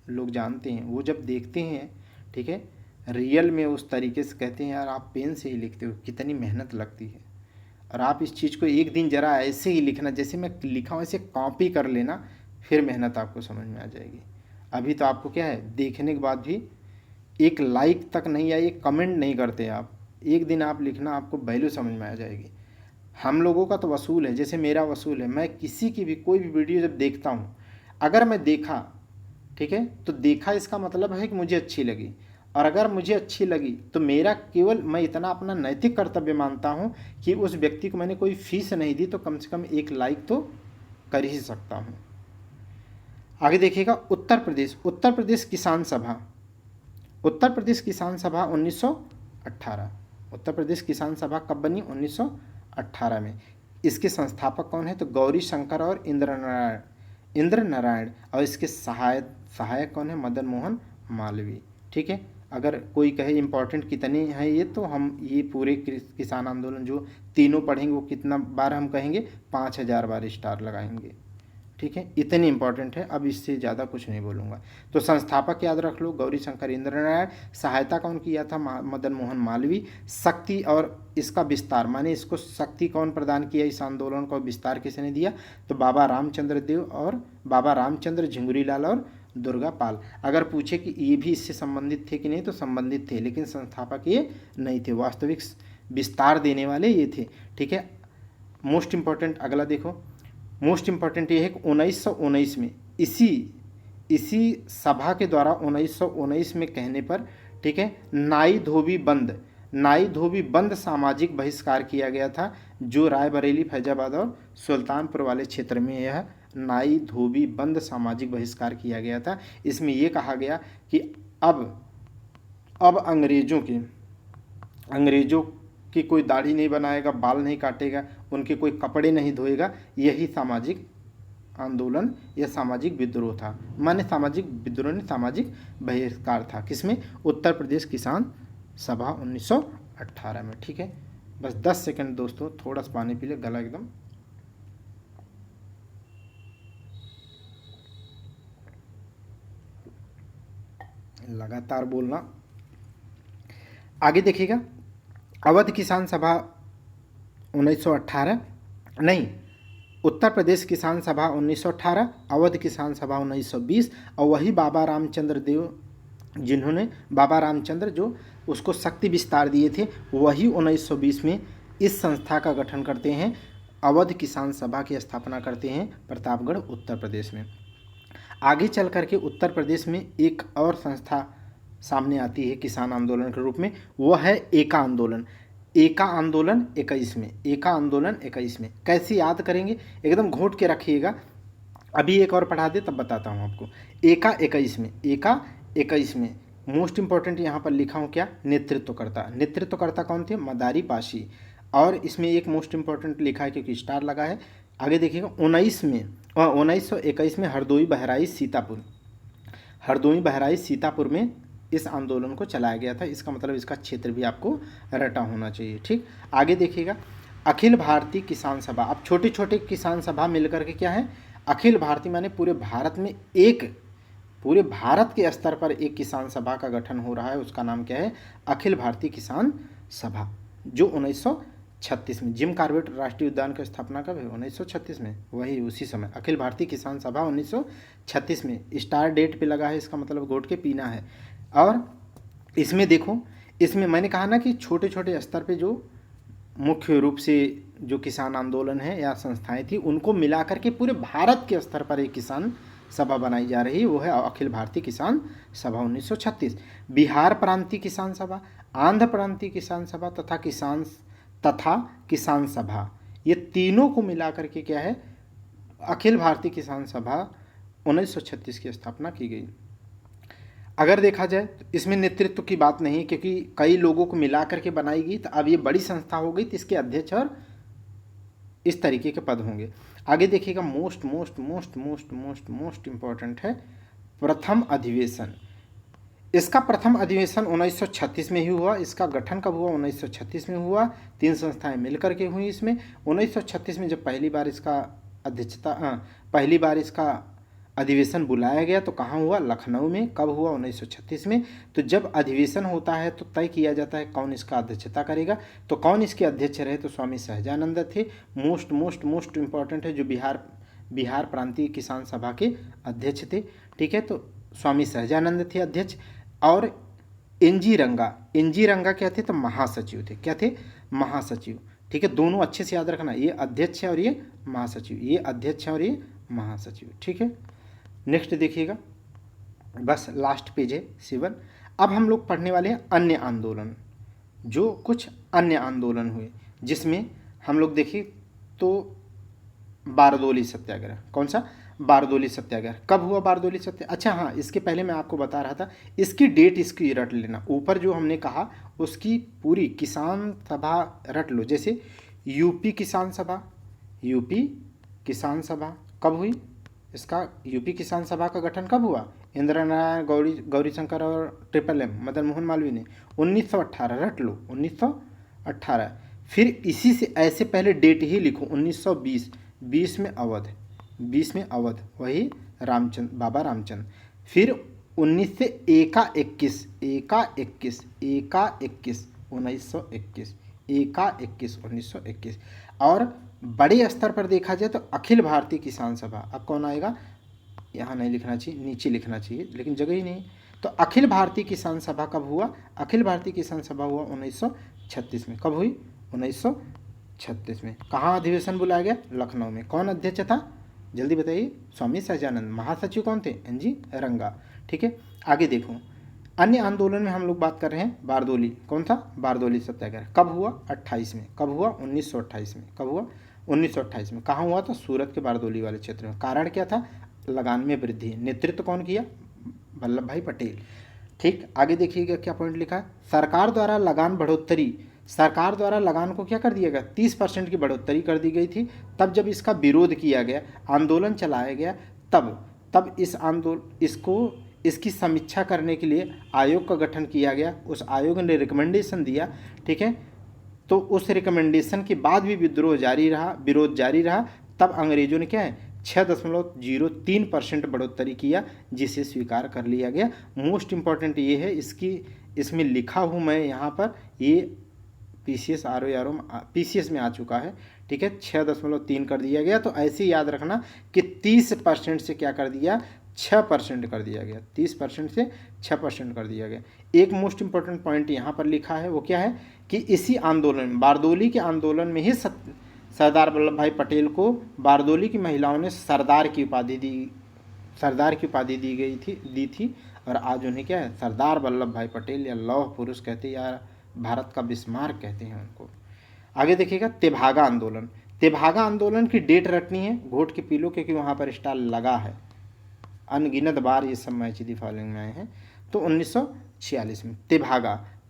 लोग जानते हैं वो जब देखते हैं, ठीक है, रियल में उस तरीके से कहते हैं यार आप पेन से ही लिखते हो, कितनी मेहनत लगती है। और आप इस चीज़ को एक दिन ज़रा ऐसे ही लिखना, जैसे मैं लिखा हूँ ऐसे कॉपी कर लेना, फिर मेहनत आपको समझ में आ जाएगी। अभी तो आपको क्या है देखने के बाद भी एक लाइक तक नहीं या एक कमेंट नहीं करते आप, एक दिन आप लिखना, आपको वैल्यू समझ में आ जाएगी। हम लोगों का तो वसूल है, जैसे मेरा वसूल है, मैं किसी की भी कोई भी वीडियो जब देखता हूँ, अगर मैं देखा, ठीक है, तो देखा इसका मतलब है कि मुझे अच्छी लगी, और अगर मुझे अच्छी लगी तो मेरा केवल मैं इतना अपना नैतिक कर्तव्य मानता हूँ कि उस व्यक्ति को मैंने कोई फीस नहीं दी तो कम से कम एक लाइक तो कर ही सकता हूँ। आगे देखिएगा उत्तर प्रदेश किसान सभा, उत्तर प्रदेश किसान सभा 1918, उत्तर प्रदेश किसान सभा कब बनी, 1918 में। इसके संस्थापक कौन है, तो गौरी शंकर और इंद्र नारायण, और इसके सहायक कौन है, मदन मोहन मालवीय, ठीक है। अगर कोई कहे इंपॉर्टेंट कितने हैं ये, तो हम ये पूरे किसान आंदोलन जो तीनों पढ़ेंगे वो कितना बार हम कहेंगे, 5000 बार स्टार लगाएंगे, ठीक है, इतनी इंपॉर्टेंट है। अब इससे ज़्यादा कुछ नहीं बोलूँगा। तो संस्थापक याद रख लो गौरी शंकर इंद्र नारायण, सहायता कौन किया था, मदन मोहन मालवीय। शक्ति और इसका विस्तार, माने इसको शक्ति कौन प्रदान किया, इस आंदोलन को विस्तार किसने दिया, तो बाबा रामचंद्र देव और बाबा रामचंद्र झिंगुरी लाल और दुर्गा पाल। अगर पूछे कि ये भी इससे संबंधित थे कि नहीं, तो संबंधित थे, लेकिन संस्थापक ये नहीं थे, वास्तविक विस्तार देने वाले ये थे, ठीक है। मोस्ट इंपॉर्टेंट अगला देखो, मोस्ट इंपॉर्टेंट ये है कि 1919 में इसी सभा के द्वारा 1919 में कहने पर, ठीक है, नाई धोबी बंद सामाजिक बहिष्कार किया गया था, जो रायबरेली, फैजाबाद और सुल्तानपुर वाले क्षेत्र में यह नाई धोबी बंद सामाजिक बहिष्कार किया गया था। इसमें यह कहा गया कि अब अंग्रेजों कि कोई दाढ़ी नहीं बनाएगा, बाल नहीं काटेगा, उनके कोई कपड़े नहीं धोएगा, यही सामाजिक आंदोलन या सामाजिक विद्रोह था। माने सामाजिक विद्रोह ने सामाजिक बहिष्कार था। किसमें? उत्तर प्रदेश किसान सभा 1918 में। ठीक है, बस 10 सेकंड दोस्तों, थोड़ा सा पानी पी ले, गला एकदम लगातार बोलना। आगे देखिएगा, अवध किसान सभा 1918 नहीं, उत्तर प्रदेश किसान सभा 1918, अवध किसान सभा 1920, और वही बाबा रामचंद्र देव, जिन्होंने बाबा रामचंद्र जो उसको शक्ति विस्तार दिए थे, वही 1920 में इस संस्था का गठन करते हैं, अवध किसान सभा की स्थापना करते हैं प्रतापगढ़ उत्तर प्रदेश में। आगे चल करके उत्तर प्रदेश में एक और संस्था सामने आती है किसान आंदोलन के रूप में, वह है एका आंदोलन। एका आंदोलन 21 में, एका आंदोलन 21 में कैसे याद करेंगे, एकदम घोट के रखिएगा। अभी एक और पढ़ा दे तब बताता हूँ आपको। एका 21 में, एका 21 में मोस्ट इंपॉर्टेंट यहाँ पर लिखा हूँ क्या, नेतृत्वकर्ता। नेतृत्वकर्ता कौन थे? मदारी पाशी। और इसमें एक मोस्ट इंपॉर्टेंट लिखा है क्योंकि स्टार लगा है। आगे देखिएगा, 1921 में हरदोई बहराइच सीतापुर, हरदोई बहराइच सीतापुर में इस आंदोलन को चलाया गया था। इसका मतलब इसका क्षेत्र भी आपको रटा होना चाहिए। ठीक, आगे देखिएगा, अखिल भारतीय किसान सभा। अब छोटे छोटे किसान सभा मिलकर के क्या है, अखिल भारतीय माने पूरे भारत में एक, पूरे भारत के स्तर पर एक किसान सभा का गठन हो रहा है। उसका नाम क्या है? अखिल भारतीय किसान सभा, जो 1936 में, जिम कॉर्बेट राष्ट्रीय उद्यान की स्थापना कब है? 1936 में, वही उसी समय अखिल भारतीय किसान सभा 1936 में। स्टार डेट पे लगा है, इसका मतलब घोट के पीना है। और इसमें देखो, इसमें मैंने कहा ना कि छोटे छोटे स्तर पे जो मुख्य रूप से जो किसान आंदोलन है या संस्थाएं थी, उनको मिला करके पूरे भारत के स्तर पर एक किसान सभा बनाई जा रही है, वो है अखिल भारतीय किसान सभा 1936। बिहार प्रांतीय किसान सभा, आंध्र प्रांतीय किसान सभा तथा किसान सभा, ये तीनों को मिला करके क्या है, अखिल भारतीय किसान सभा 1936 की स्थापना की गई। अगर देखा जाए तो इसमें नेतृत्व की बात नहीं, क्योंकि कई लोगों को मिला करके बनाई गई, तो अब ये बड़ी संस्था हो गई, तो इसके अध्यक्ष और इस तरीके के पद होंगे। आगे देखिएगा, most most most most most most important है प्रथम अधिवेशन। इसका प्रथम अधिवेशन 1936 में ही हुआ। इसका गठन कब हुआ? 1936 में हुआ। 3 संस्थाएं मिलकर के हुई इसमें। 1936 में जब पहली बार इसका अधिवेशन बुलाया गया तो कहाँ हुआ? लखनऊ में। कब हुआ? 1936 में। तो जब अधिवेशन होता है तो तय किया जाता है कौन इसका अध्यक्षता करेगा। तो कौन इसके अध्यक्ष रहे? तो स्वामी सहजानंद थे। मोस्ट मोस्ट मोस्ट इम्पॉर्टेंट है, जो बिहार प्रांतीय किसान सभा के अध्यक्ष थे। ठीक है, तो स्वामी सहजानंद थे अध्यक्ष। और एनजी रंगा क्या थे? तो महासचिव थे। क्या थे? महासचिव। ठीक है, दोनों अच्छे से याद रखना, ये अध्यक्ष है और ये महासचिव, ये अध्यक्ष है और ये महासचिव। ठीक है, नेक्स्ट देखिएगा, बस लास्ट पेज है 7। अब हम लोग पढ़ने वाले हैं अन्य आंदोलन, जो कुछ अन्य आंदोलन हुए, जिसमें हम लोग देखें तो बारदोली सत्याग्रह। कौन सा? बारदोली सत्याग्रह। कब हुआ बारदोली सत्याग्रह? अच्छा हाँ, इसके पहले मैं आपको बता रहा था, इसकी डेट इसकी रट लेना। ऊपर जो हमने कहा उसकी पूरी किसान सभा रट लो। जैसे यूपी किसान सभा कब हुई? इसका यूपी किसान सभा का गठन कब हुआ? इंदिरा नारायण, गौरीशंकर और ट्रिपल एम मदन मोहन मालवीय ने 1918, रट लो 1918। फिर इसी से ऐसे पहले डेट ही लिखो 1920, 20 में अवध, वही बाबा रामचंद्र। फिर 19 से एका 21 1921। और बड़े स्तर पर देखा जाए तो अखिल भारतीय किसान सभा। अब कौन आएगा? यहाँ नहीं लिखना चाहिए, नीचे लिखना चाहिए, लेकिन जगह ही नहीं। तो अखिल भारतीय किसान सभा कब हुआ? अखिल भारतीय किसान सभा हुआ 1936 में। कब हुई? 1936 में। कहाँ अधिवेशन बुलाया गया? लखनऊ में। कौन अध्यक्ष था? जल्दी बताइए। स्वामी सहजानंद। महासचिव कौन थे? एनजी रंगा। ठीक है, आगे देखो, अन्य आंदोलन में हम लोग बात कर रहे हैं बारदोली। कौन था? बारदोली सत्याग्रह। कब हुआ? 28 में। कब हुआ? 1928 में। कब हुआ? 1928 में। कहाँ हुआ था? सूरत के बारदोली वाले क्षेत्र में। कारण क्या था? लगान में वृद्धि। नेतृत्व कौन किया? वल्लभ भाई पटेल। ठीक, आगे देखिएगा क्या पॉइंट लिखा है। सरकार द्वारा लगान बढ़ोतरी सरकार द्वारा लगान को क्या कर दिया गया, 30% की बढ़ोतरी कर दी गई थी। तब जब इसका विरोध किया गया, आंदोलन चलाया गया, तब इस इसकी समीक्षा करने के लिए आयोग का गठन किया गया। उस आयोग ने रिकमेंडेशन दिया, ठीक है। तो उस रिकमेंडेशन के बाद भी विरोध जारी रहा। तब अंग्रेजों ने क्या है 6.03% बढ़ोतरी किया, जिसे स्वीकार कर लिया गया। मोस्ट इम्पॉर्टेंट ये है, इसमें लिखा हूँ मैं यहाँ पर, ये PCS में आ चुका है, ठीक है। 6.3 कर दिया गया। तो ऐसे याद रखना कि 30% से क्या कर दिया, 6% कर दिया गया। 30% से 6% कर दिया गया। एक मोस्ट इंपॉर्टेंट पॉइंट यहाँ पर लिखा है, वो क्या है कि इसी आंदोलन, बारदोली के आंदोलन में ही सरदार वल्लभ भाई पटेल को बारदोली की महिलाओं ने सरदार की उपाधि दी थी। और आज उन्हें क्या है, सरदार वल्लभ भाई पटेल या लौह पुरुष कहते हैं, या भारत का बिस्मार्क कहते हैं उनको। आगे देखिएगा, तेभागा आंदोलन। तेभागा आंदोलन की डेट रटनी है, घोट के पीलो, क्योंकि वहाँ पर स्टार लगा है। अनगिनत बार ये सब मैच दी फॉलोइंग में आए हैं। तो 1946 में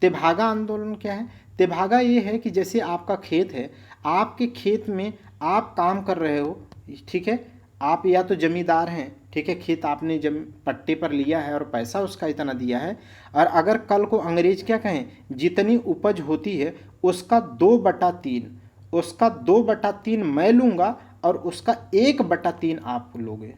तेभागा आंदोलन क्या है? तेभागा ये है कि जैसे आपका खेत है, आपके खेत में आप काम कर रहे हो, ठीक है। आप या तो जमींदार हैं, ठीक है, खेत आपने पट्टे पर लिया है और पैसा उसका इतना दिया है। और अगर कल को अंग्रेज क्या कहें, जितनी उपज होती है उसका 2/3 मैं लूँगा और उसका 1/3 आप लोगे।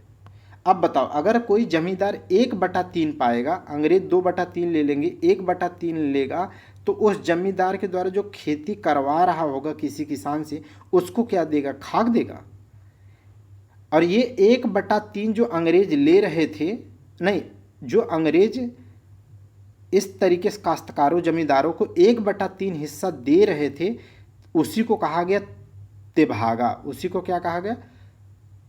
अब बताओ, अगर कोई जमींदार 1/3 पाएगा, अंग्रेज 2/3 ले लेंगे, 1/3 लेगा, तो उस जमींदार के द्वारा जो खेती करवा रहा होगा किसी किसान से, उसको क्या देगा, खाक देगा। और ये 1/3 जो अंग्रेज ले रहे थे, नहीं, जो अंग्रेज इस तरीके से काश्तकारों जमींदारों को 1/3 हिस्सा दे रहे थे, उसी को कहा गया तेभागा। उसी को क्या कहा गया,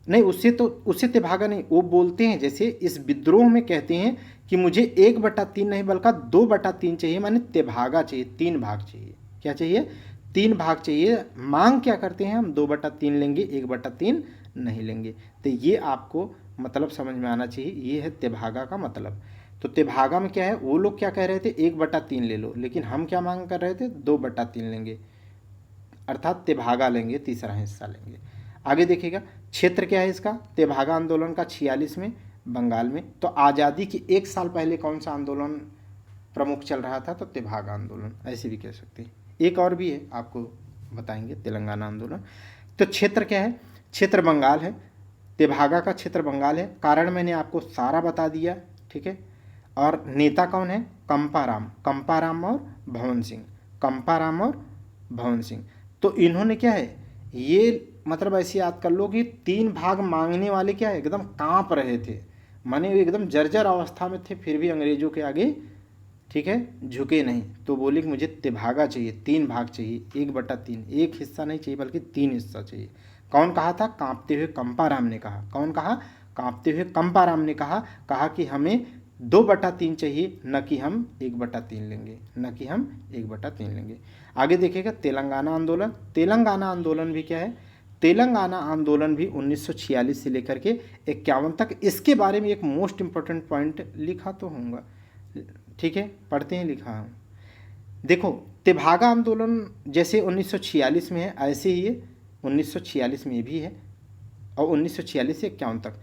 नहीं, उससे तेभागा नहीं, वो बोलते हैं जैसे इस विद्रोह में कहते हैं कि मुझे 1/3 नहीं बल्कि 2/3 चाहिए, माने तेभागा चाहिए, 3 भाग चाहिए। क्या चाहिए, 3 भाग चाहिए। मांग क्या करते हैं, हम 2/3 लेंगे, 1/3 नहीं लेंगे। तो ये आपको मतलब समझ में आना चाहिए, ये है तेभागा का मतलब। तो तेभागा में क्या है, वो लोग क्या कह रहे थे, 1/3 ले लो, लेकिन हम क्या मांग कर रहे थे, 2/3 लेंगे, अर्थात तेभागा लेंगे, तीसरा हिस्सा लेंगे। आगे देखिएगा, क्षेत्र क्या है इसका, तेभागा आंदोलन का 46 में बंगाल में। तो आज़ादी के 1 साल पहले कौन सा आंदोलन प्रमुख चल रहा था, तो तेभागा आंदोलन, ऐसे भी कह सकते हैं। एक और भी है, आपको बताएंगे, तेलंगाना आंदोलन। तो क्षेत्र क्या है, क्षेत्र बंगाल है, तेभागा का क्षेत्र बंगाल है। कारण मैंने आपको सारा बता दिया, ठीक है। और नेता कौन है, कंपाराम और भवन सिंह। तो इन्होंने क्या है, ये मतलब ऐसे याद कर लो कि 3 भाग मांगने वाले क्या है, एकदम कांप रहे थे, माने एकदम जर्जर अवस्था में थे, फिर भी अंग्रेजों के आगे, ठीक है, झुके नहीं। तो बोले कि मुझे तेभागा चाहिए, 3 भाग चाहिए, 1/3, एक हिस्सा नहीं चाहिए बल्कि 3 हिस्सा चाहिए। कौन कहा था, कांपते हुए कंपाराम ने कहा। कौन कहा, कांपते हुए कंपाराम ने कहा कि हमें 2/3 चाहिए, न कि हम 1/3 लेंगे, आगे देखिएगा, तेलंगाना आंदोलन भी क्या है, तेलंगाना आंदोलन भी 1946 से लेकर के 51 तक। इसके बारे में एक मोस्ट इम्पोर्टेंट पॉइंट लिखा तो होगा, ठीक है, पढ़ते हैं, लिखा हूँ। देखो, तेभागा आंदोलन जैसे 1946 में है, ऐसे ही है 1946 में भी है, और 1946 से 51 तक।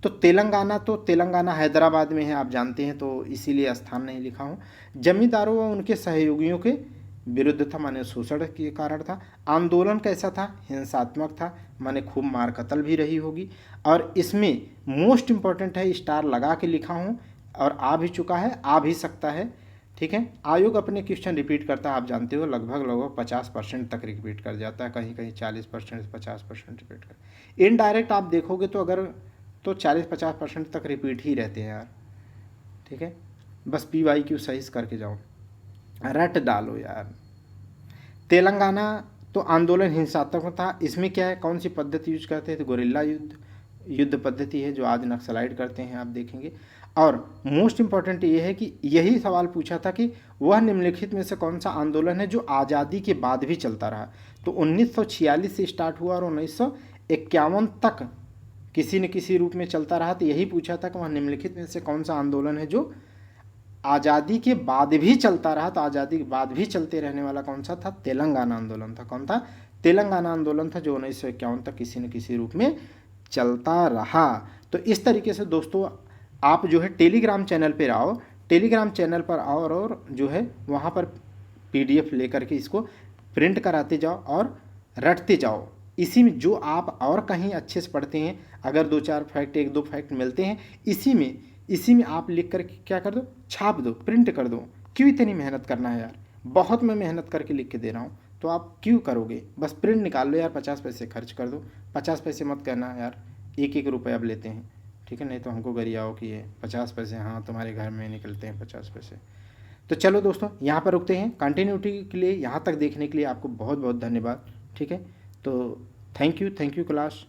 तो तेलंगाना हैदराबाद में है, आप जानते हैं, तो इसीलिए स्थान नहीं लिखा हूँ। जमींदारों व उनके सहयोगियों के विरुद्ध था, माने शोषण के कारण था। आंदोलन कैसा था, हिंसात्मक था, माने खूब मार कत्ल भी रही होगी। और इसमें मोस्ट इम्पॉर्टेंट है, स्टार लगा के लिखा हूँ, और आ भी चुका है, आ भी सकता है, ठीक है। आयोग अपने क्वेश्चन रिपीट करता है, आप जानते हो, लगभग 50% तक रिपीट कर जाता है, कहीं कहीं 40% 50% रिपीट कर। इनडायरेक्ट आप देखोगे तो अगर तो 40-50% तक रिपीट ही रहते हैं यार, ठीक है। बस PYQ सही करके जाओ, रट डालो यार। तेलंगाना तो आंदोलन हिंसात्मक था। इसमें क्या है, कौन सी पद्धति यूज करते हैं, तो गोरिल्ला युद्ध पद्धति है, जो आज नक्सलाइट करते हैं, आप देखेंगे। और मोस्ट इम्पॉर्टेंट ये है कि यही सवाल पूछा था कि वह निम्नलिखित में से कौन सा आंदोलन है जो आज़ादी के बाद भी चलता रहा। तो 1946 से स्टार्ट हुआ और 1951 तक किसी न किसी रूप में चलता रहा। तो यही पूछा था कि वह निम्नलिखित में से कौन सा आंदोलन है जो आज़ादी के बाद भी चलता रहा, तो आज़ादी के बाद भी चलते रहने वाला कौन सा था? तेलंगाना आंदोलन था। कौन था? तेलंगाना आंदोलन था, जो 1951 तक किसी न किसी रूप में चलता रहा। तो इस तरीके से दोस्तों आप जो है टेलीग्राम चैनल पर आओ, टेलीग्राम चैनल पर आओ और जो है वहाँ पर PDF लेकर के इसको प्रिंट कराते जाओ और रटते जाओ। इसी में जो आप और कहीं अच्छे से पढ़ते हैं, अगर 2-4 फैक्ट, 1-2 फैक्ट मिलते हैं, इसी में आप लिख कर क्या कर दो? छाप दो, प्रिंट कर दो। क्यों इतनी मेहनत करना है यार? बहुत मैं मेहनत करके लिख के दे रहा हूँ, तो आप क्यों करोगे? बस प्रिंट निकाल लो यार, 50 पैसे खर्च कर दो। 50 पैसे मत करना यार, 1-1 रुपये अब लेते हैं, ठीक है? नहीं तो हमको गरियाओ कि ये 50 पैसे, हाँ तुम्हारे घर में निकलते हैं 50 पैसे। तो चलो दोस्तों यहाँ पर रुकते हैं। कंटिन्यूटी के लिए यहाँ तक देखने के लिए आपको बहुत बहुत धन्यवाद, ठीक है? तो थैंक यू क्लास।